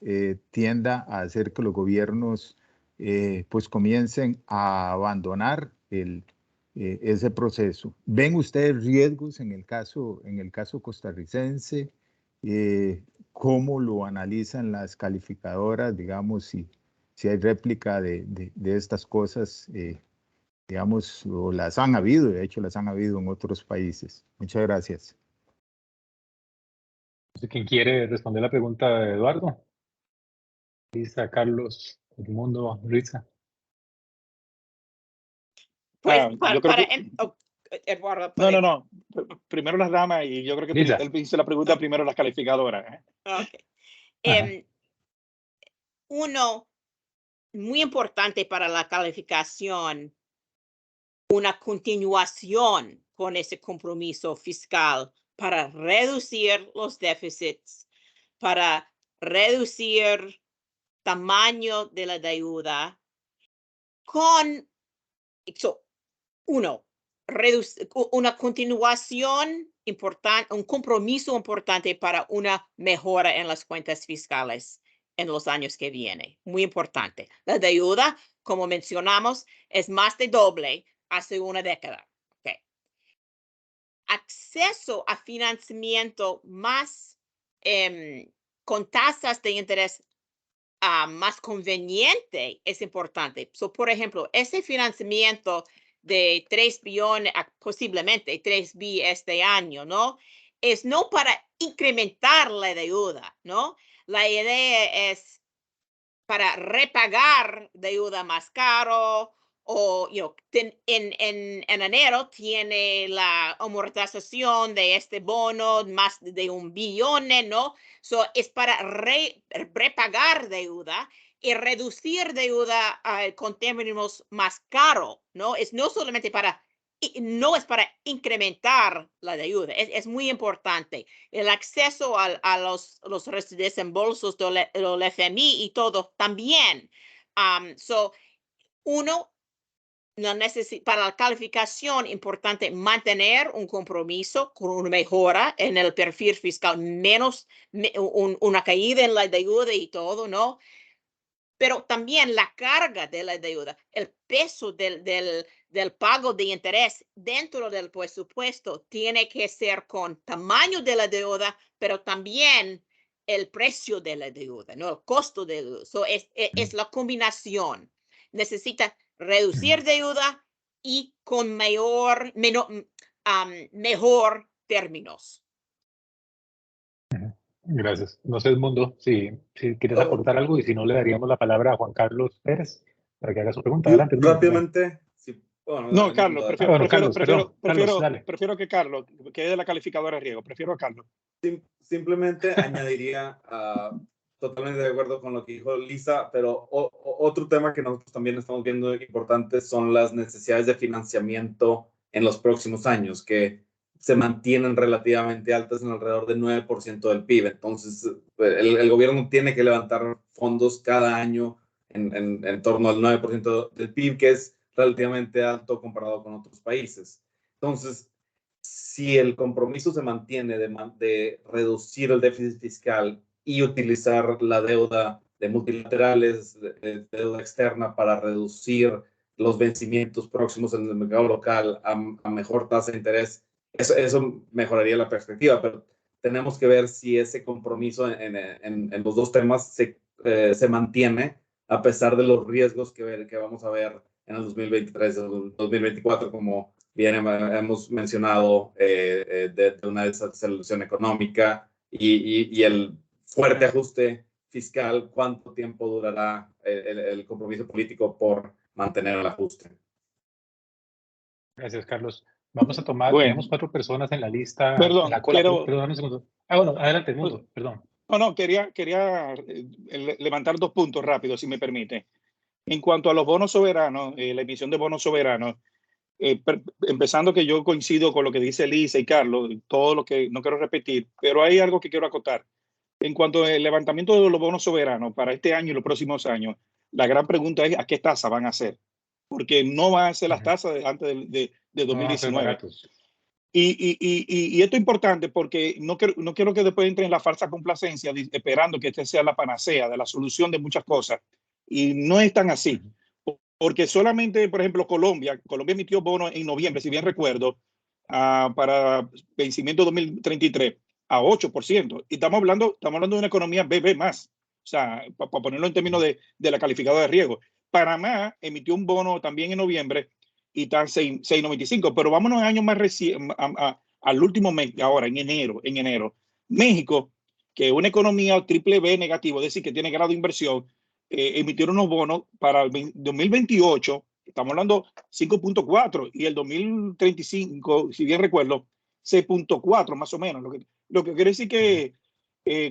Tienda a hacer que los gobiernos pues comiencen a abandonar ese proceso. ¿Ven ustedes riesgos en el caso costarricense? cómo lo analizan las calificadoras, digamos, si hay réplica de estas cosas, digamos, o las han habido, de hecho las han habido en otros países. Muchas gracias. ¿Quién quiere responder la pregunta de Eduardo? Lisa, Carlos, Edmundo, Luisa. Pues yo creo Eduardo, no. Primero las damas y yo creo que Lisa. él hizo la pregunta primero las calificadoras. Okay. Uno, muy importante para la calificación, una continuación con ese compromiso fiscal para reducir los déficits, para reducir tamaño de la deuda, una continuación importante, un compromiso importante para una mejora en las cuentas fiscales en los años que vienen. Muy importante. La deuda, como mencionamos, es más de doble hace una década. Okay. Acceso a financiamiento más con tasas de interés más conveniente es importante. Por ejemplo, ese financiamiento de 3 billones, posiblemente 3 billones este año, ¿no? Es no para incrementar la deuda, ¿no? La idea es para repagar deuda más caro o en enero tiene la amortización de este bono más de 1 billón, ¿no? Es para repagar deuda y reducir deuda con términos más caros, ¿no? No solamente no es para incrementar la deuda, es muy importante. El acceso a los desembolsos del FMI y todo también. Uno, para la calificación, importante mantener un compromiso con una mejora en el perfil fiscal, menos una caída en la deuda y todo, ¿no? Pero también la carga de la deuda, el peso del pago de interés dentro del presupuesto tiene que ser con tamaño de la deuda, pero también el precio de la deuda, ¿no? El costo de la deuda. Es la combinación. Necesita reducir deuda y con mejor términos. Gracias. No sé, Edmundo, si quieres aportar algo y si no, le daríamos la palabra a Juan Carlos Pérez para que haga su pregunta. Adelante. Rápidamente. Sí, bueno, no, Carlos, prefiero que Carlos, que es de la calificadora de riesgo. Prefiero a Carlos. Simplemente añadiría, totalmente de acuerdo con lo que dijo Lisa, pero otro tema que nosotros también estamos viendo importante son las necesidades de financiamiento en los próximos años, que se mantienen relativamente altas en alrededor del 9% del PIB. Entonces, el gobierno tiene que levantar fondos cada año en torno al 9% del PIB, que es relativamente alto comparado con otros países. Entonces, si el compromiso se mantiene de reducir el déficit fiscal y utilizar la deuda de multilaterales, de deuda externa para reducir los vencimientos próximos en el mercado local a mejor tasa de interés, eso mejoraría la perspectiva, pero tenemos que ver si ese compromiso en los dos temas se mantiene a pesar de los riesgos que vamos a ver en el 2023 y el 2024, como bien hemos mencionado, de una desaceleración económica y el fuerte ajuste fiscal. ¿Cuánto tiempo durará el compromiso político por mantener el ajuste? Gracias, Carlos. Vamos a tomar, tenemos 4 personas en la lista. Perdón, en la cola, perdón un segundo. Bueno, adelante, Edmundo, perdón. No, quería levantar 2 puntos rápidos, si me permite. En cuanto a los bonos soberanos, la emisión de bonos soberanos, empezando que yo coincido con lo que dice Lisa y Carlos, todo lo que no quiero repetir, pero hay algo que quiero acotar. En cuanto al levantamiento de los bonos soberanos para este año y los próximos años, la gran pregunta es a qué tasa van a ser, porque no van a ser las tasas antes de 2019. Y esto es importante porque no quiero que después entre en la falsa complacencia esperando que esta sea la panacea de la solución de muchas cosas. Y no es tan así. Porque solamente, por ejemplo, Colombia emitió bonos en noviembre, si bien recuerdo, para vencimiento 2033. a 8%. Y estamos hablando de una economía BB más. O sea, para ponerlo en términos de la calificadora de riesgo. Panamá emitió un bono también en noviembre y está en 6.95, pero vámonos a años más recientes, al último mes, ahora en enero. México, que es una economía triple B negativo, es decir, que tiene grado de inversión, emitieron unos bonos para el 2028, estamos hablando 5.4 y el 2035, si bien recuerdo, 6.4 más o menos, lo que quiere decir que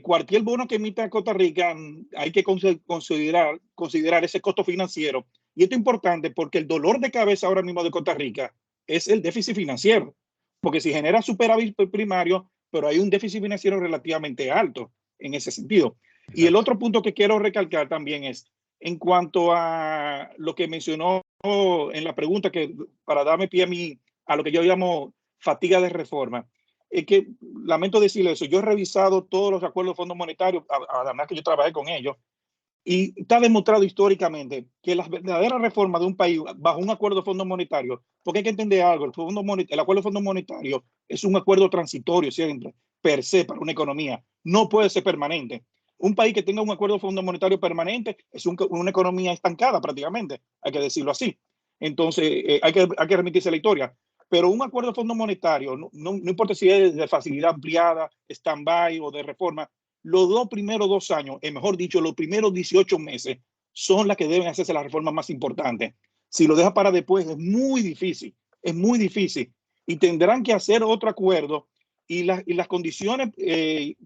cualquier bono que emita Costa Rica hay que considerar ese costo financiero. Y esto es importante porque el dolor de cabeza ahora mismo de Costa Rica es el déficit financiero. Porque si genera superávit primario, pero hay un déficit financiero relativamente alto en ese sentido. Exacto. Y el otro punto que quiero recalcar también es en cuanto a lo que mencionó en la pregunta, que para darme pie a lo que yo llamo fatiga de reforma. Es que lamento decirle eso, yo he revisado todos los acuerdos de Fondo Monetario, además que yo trabajé con ellos, y está demostrado históricamente que las verdaderas reformas de un país bajo un acuerdo de Fondo Monetario, porque hay que entender algo, el acuerdo de Fondo Monetario es un acuerdo transitorio siempre, per se, para una economía, no puede ser permanente. Un país que tenga un acuerdo de Fondo Monetario permanente es una economía estancada prácticamente, hay que decirlo así. Entonces, hay que remitirse a la historia. Pero un acuerdo de Fondo Monetario, no importa si es de facilidad ampliada, stand-by o de reforma, los primeros 2 años, mejor dicho, los primeros 18 meses son las que deben hacerse las reformas más importantes. Si lo deja para después es muy difícil y tendrán que hacer otro acuerdo y las condiciones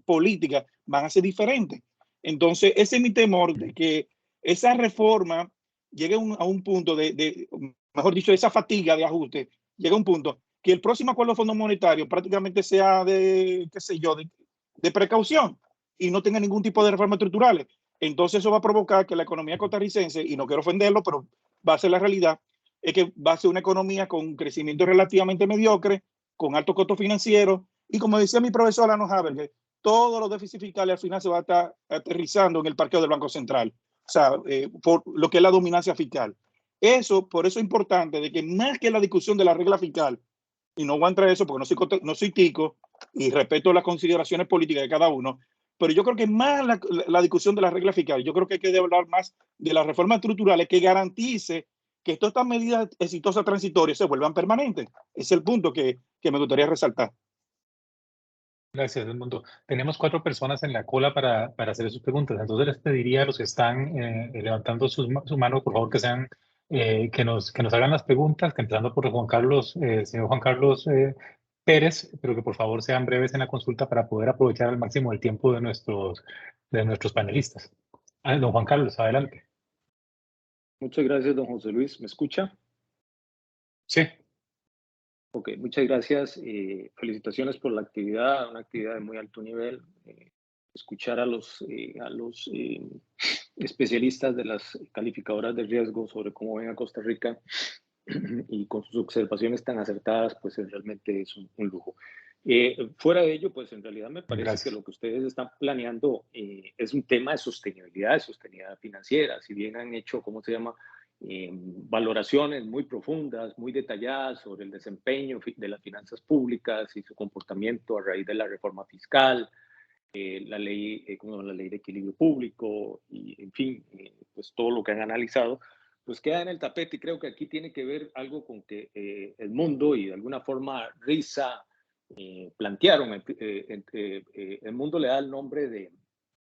políticas van a ser diferentes. Entonces, ese es mi temor de que esa reforma llegue a un punto mejor dicho, esa fatiga de ajuste, llega a un punto que el próximo acuerdo de Fondo Monetario prácticamente sea de precaución y no tenga ningún tipo de reformas estructurales. Entonces eso va a provocar que la economía costarricense, y no quiero ofenderlo, pero va a ser la realidad, es que va a ser una economía con un crecimiento relativamente mediocre, con alto costo financiero, y como decía mi profesor Lano Haber, todos los déficits fiscales al final se va a estar aterrizando en el parqueo del Banco Central, o sea, por lo que es la dominancia fiscal. Por eso es importante de que más que la discusión de la regla fiscal, y no voy a entrar en eso porque no soy tico y respeto las consideraciones políticas de cada uno, pero yo creo que más la discusión de la regla fiscal, yo creo que hay que hablar más de las reformas estructurales que garantice que todas estas medidas exitosas transitorias se vuelvan permanentes. Ese es el punto que me gustaría resaltar. Gracias, Edmundo. Tenemos 4 personas en la cola para hacer sus preguntas. Entonces les pediría a los que están levantando su mano, por favor, que nos hagan las preguntas, que empezando por Juan Carlos, señor Juan Carlos Pérez, pero que por favor sean breves en la consulta para poder aprovechar al máximo el tiempo de nuestros panelistas. Don Juan Carlos, adelante. Muchas gracias, don José Luis. ¿Me escucha? Sí. Ok, muchas gracias. Felicitaciones por la actividad, una actividad de muy alto nivel. Escuchar a los especialistas de las calificadoras de riesgo sobre cómo ven a Costa Rica y con sus observaciones tan acertadas, pues realmente es un lujo. Fuera de ello, pues en realidad me parece que lo que ustedes están planeando es un tema de sostenibilidad financiera. Si bien han hecho, ¿cómo se llama?, valoraciones muy profundas, muy detalladas sobre el desempeño de las finanzas públicas y su comportamiento a raíz de la reforma fiscal, la ley de equilibrio público y, en fin, pues todo lo que han analizado, pues queda en el tapete. Y creo que aquí tiene que ver algo con que el mundo y de alguna forma RISA plantearon. El mundo le da el nombre de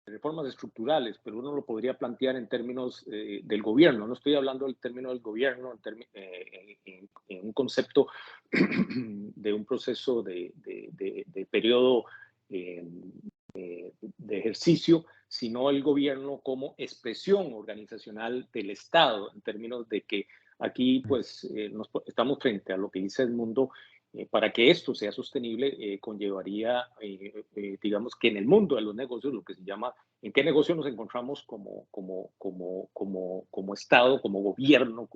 reformas estructurales, pero uno lo podría plantear en términos del gobierno. No estoy hablando del término del gobierno en un concepto de un proceso de periodo de ejercicio, sino el gobierno como expresión organizacional del Estado, en términos de que aquí pues estamos frente a lo que dice el mundo. Para que esto sea sostenible, conllevaría, digamos, que en el mundo de los negocios, lo que se llama, ¿en qué negocio nos encontramos como Estado, como gobierno,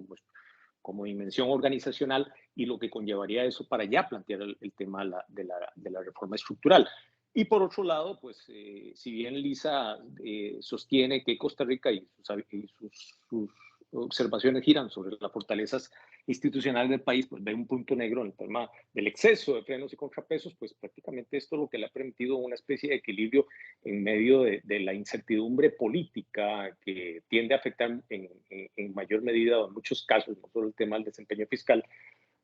como dimensión organizacional, y lo que conllevaría eso para ya plantear el tema de la reforma estructural? Y por otro lado, pues, si bien Lisa sostiene que Costa Rica y sus observaciones giran sobre las fortalezas institucional del país, pues ve un punto negro en el tema del exceso de frenos y contrapesos, pues prácticamente esto es lo que le ha permitido una especie de equilibrio en medio de la incertidumbre política que tiende a afectar en mayor medida, o en muchos casos, no solo el tema del desempeño fiscal,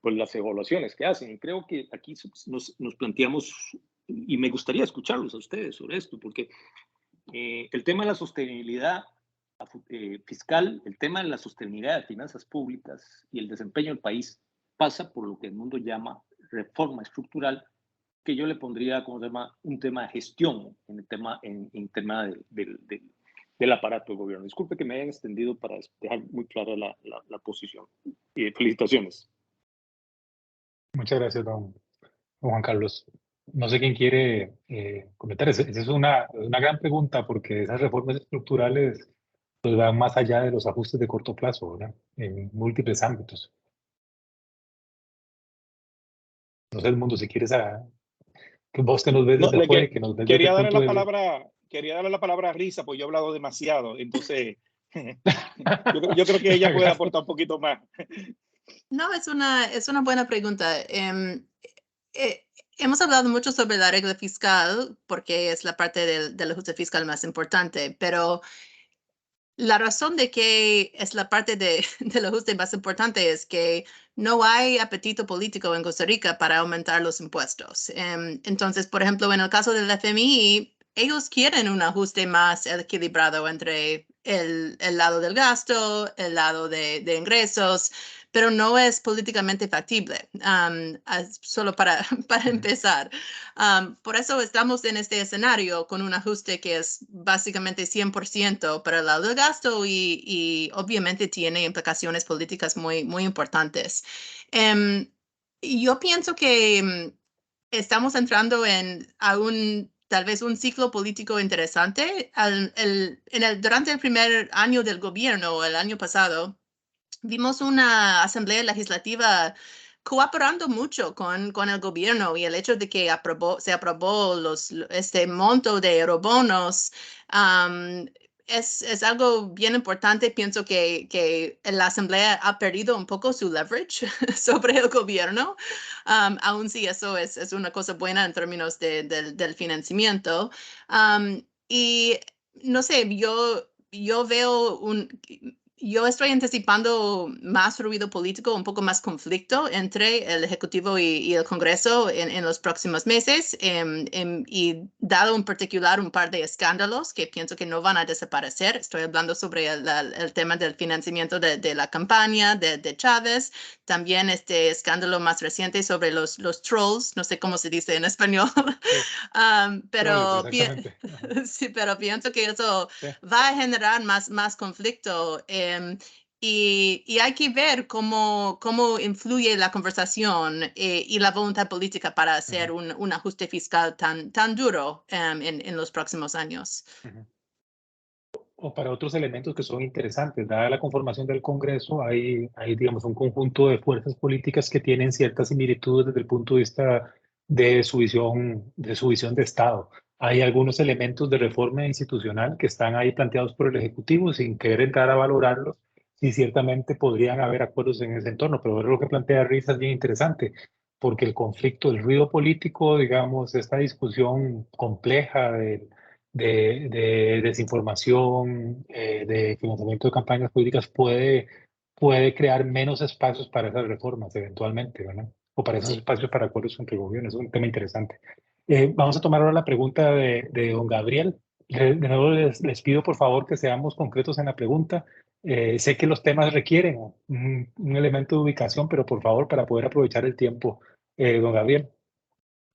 pues las evaluaciones que hacen. Y creo que aquí nos planteamos, y me gustaría escucharlos a ustedes sobre esto, porque el tema de la sostenibilidad fiscal, el tema de la sostenibilidad de finanzas públicas y el desempeño del país pasa por lo que el mundo llama reforma estructural, que yo le pondría como un tema de gestión en el tema, en tema del aparato de gobierno. Disculpe que me hayan extendido para dejar muy clara la posición. Felicitaciones. Muchas gracias, don Juan Carlos. No sé quién quiere comentar. Esa es una gran pregunta, porque esas reformas estructurales pues, van más allá de los ajustes de corto plazo, ¿verdad? En múltiples ámbitos. No sé, el mundo, si quieres que vos que nos ves desde afuera y que nos ves desde quería el punto quería darle la palabra a Risa, pues yo he hablado demasiado, entonces yo creo que ella puede aportar un poquito más. No, es una buena pregunta. Hemos hablado mucho sobre la regla fiscal porque es la parte del ajuste fiscal más importante, pero la razón de que es la parte del ajuste más importante es que no hay apetito político en Costa Rica para aumentar los impuestos. Entonces, por ejemplo, en el caso del FMI, ellos quieren un ajuste más equilibrado entre el lado del gasto, el lado de ingresos, pero no es políticamente factible, solo para empezar. Por eso estamos en este escenario con un ajuste que es básicamente 100% para el lado del gasto y obviamente tiene implicaciones políticas muy, muy importantes. Yo pienso que estamos entrando tal vez un ciclo político interesante. Durante el primer año del gobierno, el año pasado, vimos una asamblea legislativa cooperando mucho con el gobierno, y el hecho de que se aprobó este monto de eurobonos es algo bien importante. Pienso que la asamblea ha perdido un poco su leverage sobre el gobierno, aun si eso es una cosa buena en términos del financiamiento. Y no sé, yo veo yo estoy anticipando más ruido político, un poco más conflicto entre el Ejecutivo y el Congreso en los próximos meses, y dado en particular un par de escándalos que pienso que no van a desaparecer. Estoy hablando sobre el tema del financiamiento de la campaña de Chávez, también este escándalo más reciente sobre los trolls, no sé cómo se dice en español, pero, sí, pero pienso que eso va a generar más conflicto, y hay que ver cómo influye la conversación y la voluntad política para hacer un ajuste fiscal tan duro en los próximos años. O para otros elementos que son interesantes. Dada la conformación del Congreso, hay digamos, un conjunto de fuerzas políticas que tienen ciertas similitudes desde el punto de vista de su visión de Estado. Hay algunos elementos de reforma institucional que están ahí planteados por el Ejecutivo sin querer entrar a valorarlos, y ciertamente podrían haber acuerdos en ese entorno, pero lo que plantea Risa es bien interesante, porque el conflicto, el ruido político, digamos, esta discusión compleja de desinformación, de financiamiento de campañas políticas puede crear menos espacios para esas reformas eventualmente, ¿verdad? O para esos espacios para acuerdos entre gobiernos. Es un tema interesante. Vamos a tomar ahora la pregunta de don Gabriel. De nuevo les pido por favor que seamos concretos en la pregunta. Sé que los temas requieren un elemento de ubicación, pero por favor, para poder aprovechar el tiempo, don Gabriel.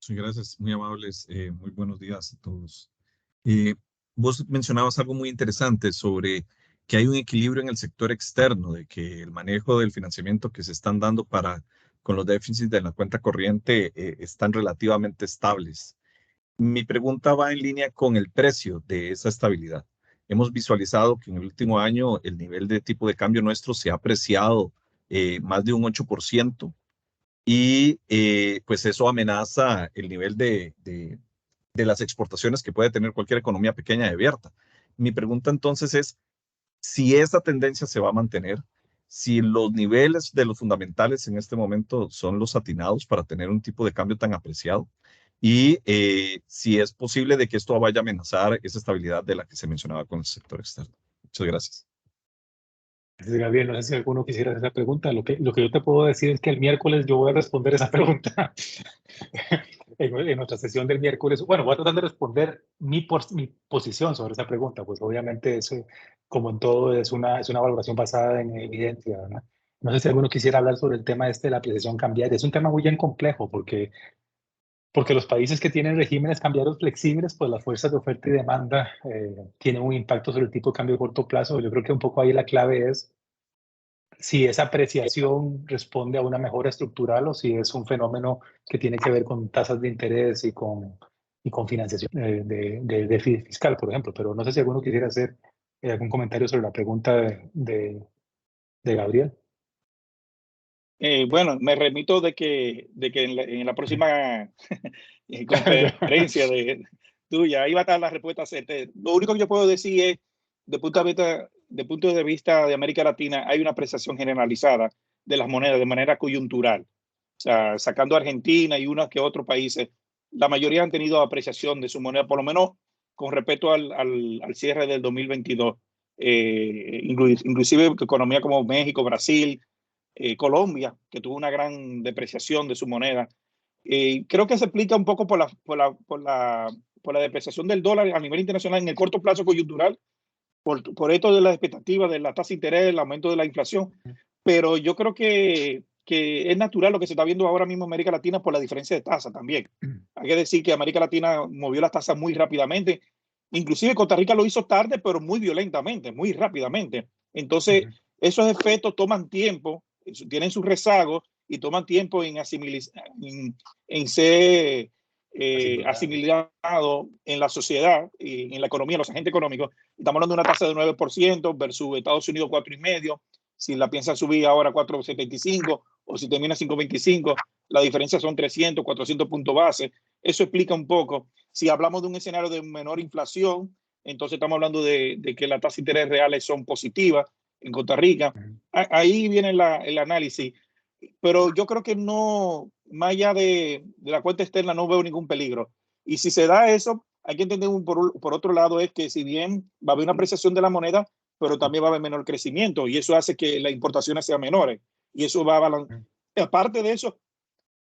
Sí, gracias, muy amables. Muy buenos días a todos. Vos mencionabas algo muy interesante sobre que hay un equilibrio en el sector externo, de que el manejo del financiamiento que se están dando con los déficits de la cuenta corriente están relativamente estables. Mi pregunta va en línea con el precio de esa estabilidad. Hemos visualizado que en el último año el nivel de tipo de cambio nuestro se ha apreciado más de un 8%, y pues eso amenaza el nivel de las exportaciones que puede tener cualquier economía pequeña y abierta. Mi pregunta entonces es, si esa tendencia se va a mantener, si los niveles de los fundamentales en este momento son los atinados para tener un tipo de cambio tan apreciado y si es posible de que esto vaya a amenazar esa estabilidad de la que se mencionaba con el sector externo. Muchas gracias. Gracias, Gabriel. No sé si alguno quisiera hacer esa pregunta. Lo que yo te puedo decir es que el miércoles yo voy a responder esa pregunta en nuestra sesión del miércoles. Bueno, voy a tratar de responder mi posición sobre esa pregunta. Pues obviamente eso, como en todo, es una valoración basada en evidencia, ¿verdad? No sé si alguno quisiera hablar sobre el tema este de la apreciación cambiaria. Es un tema muy bien complejo porque los países que tienen regímenes cambiarios flexibles, pues las fuerzas de oferta y demanda tienen un impacto sobre el tipo de cambio a corto plazo. Yo creo que un poco ahí la clave es si esa apreciación responde a una mejora estructural o si es un fenómeno que tiene que ver con tasas de interés y con financiación de déficit fiscal, por ejemplo. Pero no sé si alguno quisiera hacer algún comentario sobre la pregunta de Gabriel. Bueno, me remito de que en la próxima conferencia tuya, ahí va a estar la respuesta. Lo único que yo puedo decir es, de punto de vista de América Latina, hay una apreciación generalizada de las monedas de manera coyuntural. O sea, sacando a Argentina y unos que otros países, la mayoría han tenido apreciación de su moneda, por lo menos con respecto al cierre del 2022. Inclusive economía como México, Brasil, Colombia, que tuvo una gran depreciación de su moneda. Creo que se explica un poco por la depreciación del dólar a nivel internacional en el corto plazo coyuntural, por esto de las expectativas de la tasa de interés, el aumento de la inflación. Pero yo creo que es natural lo que se está viendo ahora mismo en América Latina por la diferencia de tasa también. Hay que decir que América Latina movió las tasas muy rápidamente. Inclusive Costa Rica lo hizo tarde, pero muy violentamente, muy rápidamente. Entonces, esos efectos toman tiempo, tienen sus rezagos y toman tiempo en ser asimilado en la sociedad y en la economía, en los agentes económicos. Estamos hablando de una tasa de 9% versus Estados Unidos 4,5%. Si la piensa subir ahora 4,75 o si termina 5,25, la diferencia son 300, 400 puntos base. Eso explica un poco. Si hablamos de un escenario de menor inflación, entonces estamos hablando de que las tasas de interés reales son positivas en Costa Rica. Ahí viene el análisis. Pero yo creo que no, más allá de la cuenta externa, no veo ningún peligro. Y si se da eso, hay que entender por otro lado es que si bien va a haber una apreciación de la moneda, pero también va a haber menor crecimiento y eso hace que las importaciones sean menores. Y eso va a balancear. Aparte de eso,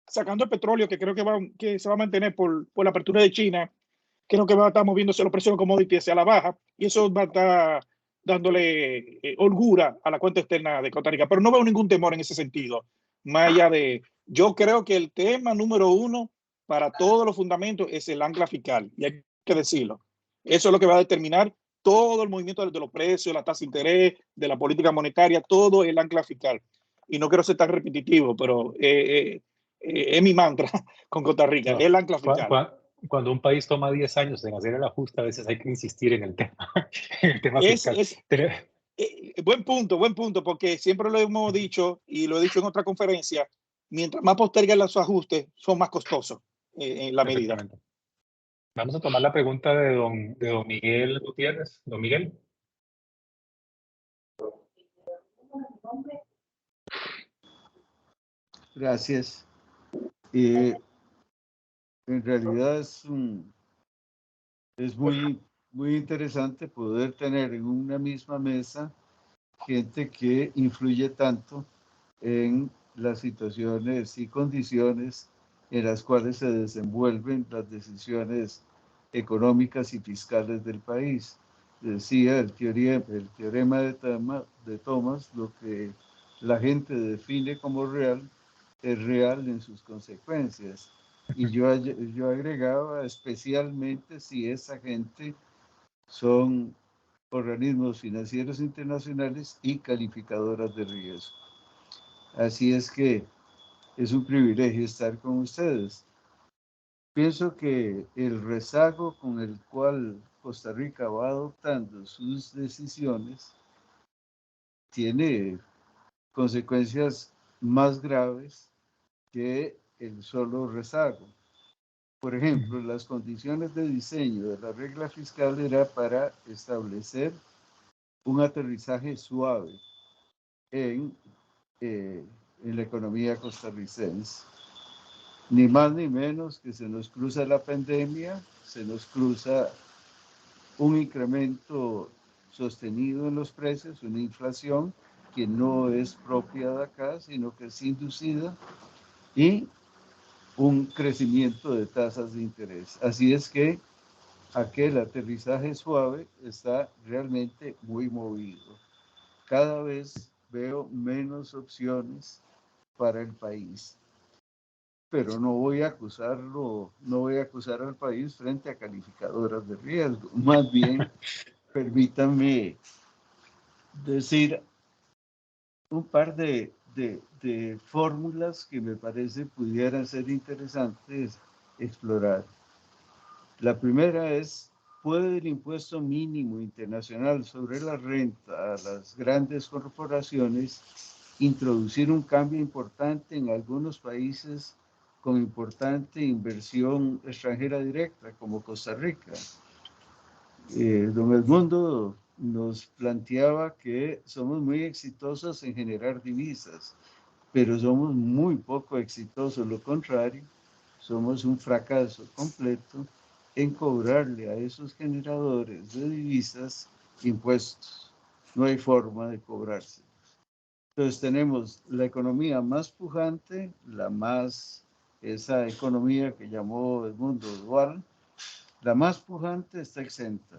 sacando el petróleo, que creo que se va a mantener por la apertura de China, creo que va a estar moviéndose los precios de commodities hacia la baja y eso va a estar dándole holgura a la cuenta externa de Costa Rica. Pero no veo ningún temor en ese sentido. Más allá de, yo creo que el tema número uno para todos los fundamentos es el ancla fiscal, y hay que decirlo. Eso es lo que va a determinar todo el movimiento de los precios, la tasa de interés, de la política monetaria, todo el ancla fiscal. Y no quiero ser tan repetitivo, pero es mi mantra con Costa Rica, el ancla fiscal. Cuando un país toma 10 años en hacer el ajuste, a veces hay que insistir en el tema fiscal. Buen punto, porque siempre lo hemos dicho y lo he dicho en otra conferencia, mientras más postergan los ajustes, son más costosos en la medida. Vamos a tomar la pregunta de don Miguel Gutiérrez. Don Miguel. Gracias. En realidad es muy interesante poder tener en una misma mesa gente que influye tanto en las situaciones y condiciones en las cuales se desenvuelven las decisiones económicas y fiscales del país. Decía el teorema de Thomas, lo que la gente define como real es real en sus consecuencias. Y yo agregaba especialmente si esa gente son organismos financieros internacionales y calificadoras de riesgo. Así es que es un privilegio estar con ustedes. Pienso que el rezago con el cual Costa Rica va adoptando sus decisiones tiene consecuencias más graves que el solo rezago. Por ejemplo, las condiciones de diseño de la regla fiscal era para establecer un aterrizaje suave en la economía costarricense. Ni más ni menos que se nos cruza la pandemia, se nos cruza un incremento sostenido en los precios, una inflación que no es propia de acá, sino que es inducida, y un crecimiento de tasas de interés. Así es que aquel aterrizaje suave está realmente muy movido. Cada vez veo menos opciones para el país. Pero no voy a acusarlo, no voy a acusar al país frente a calificadoras de riesgo. Más bien, permítanme decir un par de fórmulas que me parece pudieran ser interesantes explorar. La primera es, ¿puede el impuesto mínimo internacional sobre la renta a las grandes corporaciones introducir un cambio importante en algunos países con importante inversión extranjera directa, como Costa Rica? Don Edmundo nos planteaba que somos muy exitosos en generar divisas, pero somos muy poco exitosos, lo contrario, somos un fracaso completo en cobrarle a esos generadores de divisas impuestos. No hay forma de cobrarse. Entonces tenemos la economía más pujante, esa economía que llamó Edmundo dual, la más pujante está exenta.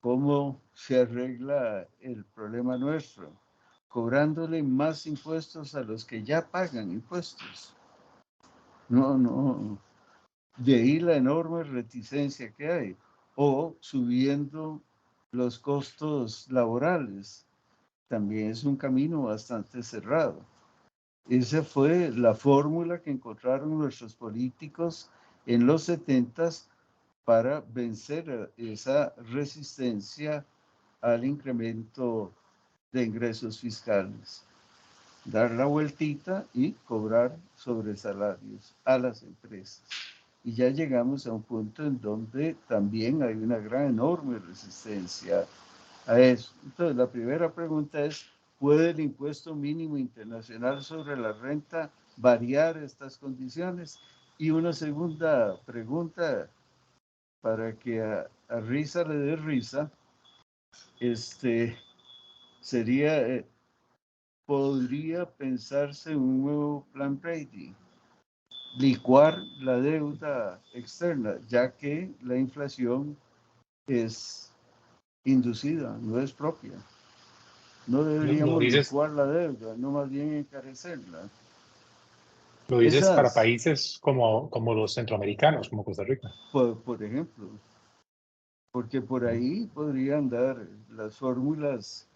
¿Cómo se arregla el problema nuestro? Cobrándole más impuestos a los que ya pagan impuestos. No. De ahí la enorme reticencia que hay. O subiendo los costos laborales. También es un camino bastante cerrado. Esa fue la fórmula que encontraron nuestros políticos en los 70s para vencer esa resistencia al incremento de ingresos fiscales. Dar la vueltita y cobrar sobre salarios a las empresas. Y ya llegamos a un punto en donde también hay una gran, enorme resistencia a eso. Entonces, la primera pregunta es, ¿puede el impuesto mínimo internacional sobre la renta variar estas condiciones? Y una segunda pregunta, para que a risa le dé risa, sería, ¿podría pensarse un nuevo plan Brady? Licuar la deuda externa, ya que la inflación es inducida, no es propia. No deberíamos licuar la deuda, no más bien encarecerla. Lo dices para países como los centroamericanos, como Costa Rica. Por ejemplo, porque por ahí podrían dar las fórmulas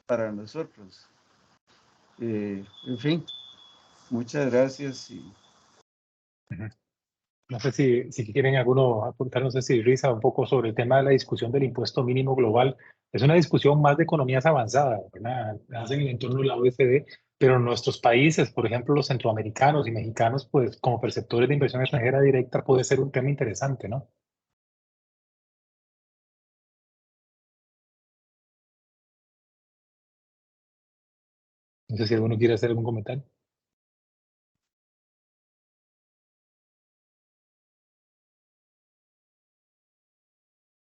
para nosotros. En fin, muchas gracias. No sé si quieren alguno apuntar, no sé si Risa, un poco sobre el tema de la discusión del impuesto mínimo global. Es una discusión más de economías avanzadas, ¿verdad? En el entorno de la OECD, pero en nuestros países, por ejemplo, los centroamericanos y mexicanos, pues como perceptores de inversión extranjera directa puede ser un tema interesante, ¿no? No sé si alguno quiere hacer algún comentario.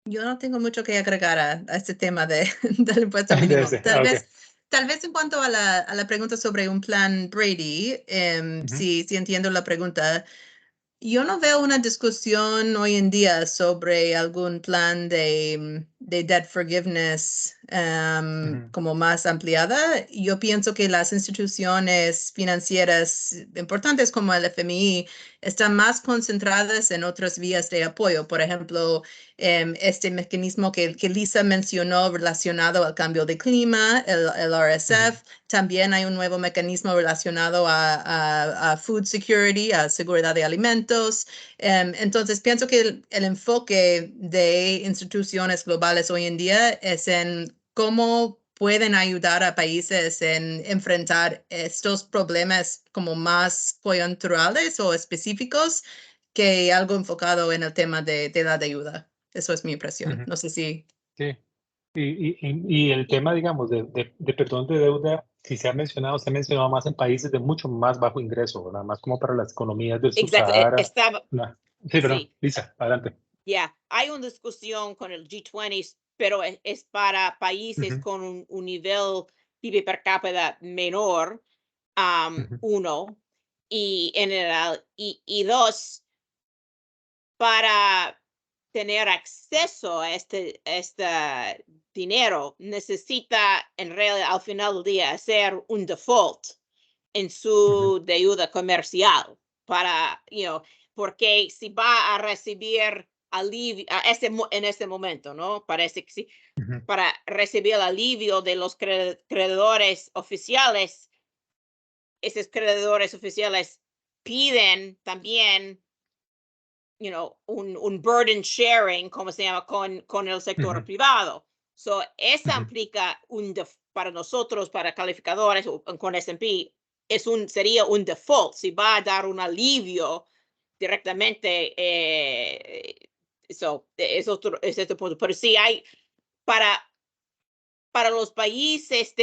Yo no tengo mucho que agregar a este tema del impuesto mínimo. Tal vez en cuanto a la pregunta sobre un plan Brady, si entiendo la pregunta, yo no veo una discusión hoy en día sobre algún plan de debt forgiveness como más ampliada. Yo pienso que las instituciones financieras importantes como el FMI están más concentradas en otras vías de apoyo. Por ejemplo, este mecanismo que Lisa mencionó relacionado al cambio de clima, el RSF. También hay un nuevo mecanismo relacionado a food security, a seguridad de alimentos. Entonces, pienso que el enfoque de instituciones globales hoy en día es en cómo pueden ayudar a países en enfrentar estos problemas como más coyunturales o específicos que algo enfocado en el tema de la deuda. Eso es mi impresión. No sé si... Sí, Y el tema, digamos, de perdón de deuda, si se ha mencionado más en países de mucho más bajo ingreso, ¿verdad? Más como para las economías del Exacto. subsahara. Estaba, Sí, perdón. sí. Lisa, adelante. Ya, hay una discusión con el G20, pero es para países Ujú, con un nivel PIB per cápita menor, ujú, uno, y en general, y dos, para tener acceso a este dinero, necesita en realidad al final del día hacer un default en ujú, su deuda comercial para, porque si va a recibir alivio en este momento, ¿no? Parece que sí, ujú, para recibir el alivio de los creadores oficiales, esos creadores oficiales piden también un burden sharing, como se llama, con el sector ujú, privado. So, esa ujú. implica para nosotros, para calificadores con S&P, sería un default. Si va a dar un alivio directamente, es otro punto. Pero sí hay, para, para los países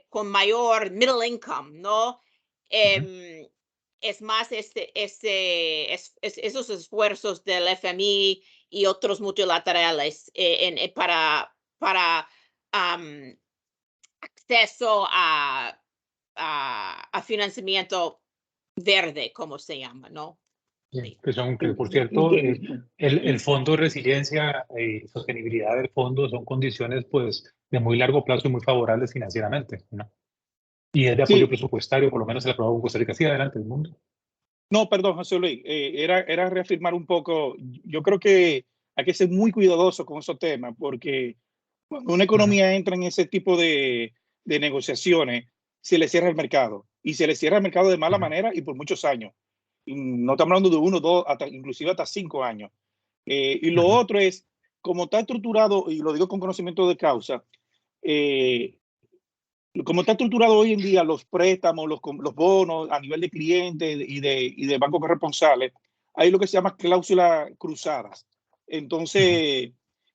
con mayor middle income, ¿no? Es más esos esfuerzos del FMI y otros multilaterales para acceso a financiamiento verde, como se llama, ¿no? Sí. Que por cierto, el Fondo de Resiliencia y Sostenibilidad del Fondo son condiciones pues de muy largo plazo y muy favorables financieramente, ¿no? Y es de apoyo Sí, presupuestario, por lo menos el aprobado en Costa Rica. Sí, adelante, el mundo. no, perdón, José Luis, era reafirmar un poco. Yo creo que hay que ser muy cuidadoso con esos temas, porque cuando una economía entra en ese tipo de negociaciones, se le cierra el mercado, y se le cierra el mercado de mala manera y por muchos años. Y no estamos hablando de 1, 2, inclusive hasta 5 años. Y lo otro es, como está estructurado, y lo digo con conocimiento de causa, como está estructurado hoy en día los préstamos, los bonos a nivel de clientes y de bancos corresponsales, hay lo que se llama cláusulas cruzadas. Entonces,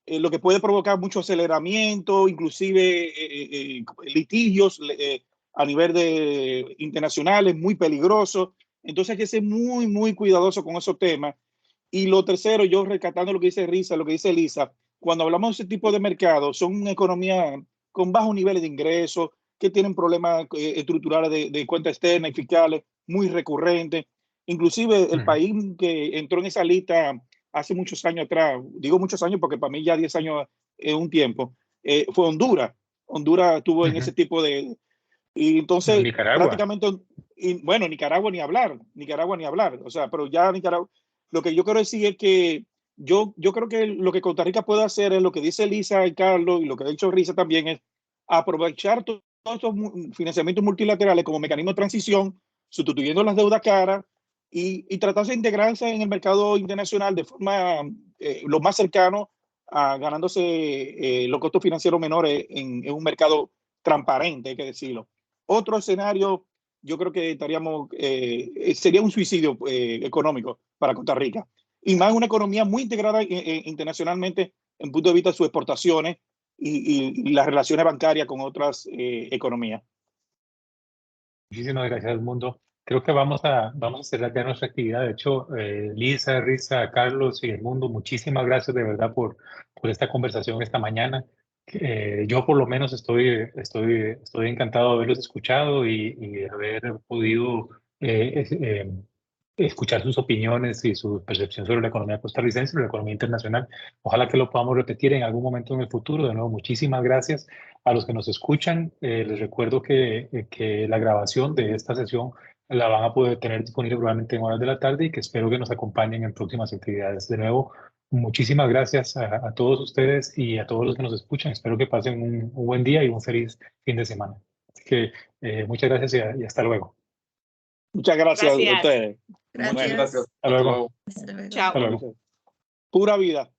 lo que puede provocar mucho aceleramiento, inclusive litigios a nivel de internacionales, muy peligrosos. Entonces hay que ser muy, muy cuidadoso con esos temas. Y lo tercero, yo rescatando lo que dice Risa, lo que dice Elisa, cuando hablamos de ese tipo de mercados, son economías con bajos niveles de ingresos, que tienen problemas estructurales de cuentas externas y fiscales muy recurrentes. Inclusive el país que entró en esa lista hace muchos años atrás, digo muchos años porque para mí ya 10 años es un tiempo, fue Honduras. Honduras estuvo en ese tipo de... Y entonces Nicaragua. prácticamente, y bueno, Nicaragua ni hablar, o sea, pero ya Nicaragua, lo que yo quiero decir es que yo creo que lo que Costa Rica puede hacer es lo que dice Elisa y Carlos, y lo que ha dicho Risa también, es aprovechar todos estos financiamientos multilaterales como mecanismo de transición, sustituyendo las deudas caras y tratarse de integrarse en el mercado internacional de forma lo más cercano a ganándose los costos financieros menores en un mercado transparente, hay que decirlo. Otro escenario, yo creo que sería un suicidio económico para Costa Rica. Y más una economía muy integrada internacionalmente en punto de vista de sus exportaciones y las relaciones bancarias con otras economías. Muchísimas gracias al mundo. Creo que vamos a cerrar ya nuestra actividad. De hecho, Lisa, Risa, Carlos y el mundo, muchísimas gracias de verdad por esta conversación esta mañana. Yo por lo menos estoy encantado de haberlos escuchado y haber podido escuchar sus opiniones y su percepción sobre la economía costarricense y la economía internacional. Ojalá que lo podamos repetir en algún momento en el futuro. De nuevo, muchísimas gracias a los que nos escuchan. Les recuerdo que la grabación de esta sesión la van a poder tener disponible probablemente en horas de la tarde y que espero que nos acompañen en próximas actividades. De nuevo, muchísimas gracias a todos ustedes y a todos los que nos escuchan. Espero que pasen un buen día y un feliz fin de semana. Así que muchas gracias y hasta luego. Muchas gracias a ustedes. Gracias. Muchas gracias. Hasta luego. Hasta luego. Chao. Hasta luego. Pura vida.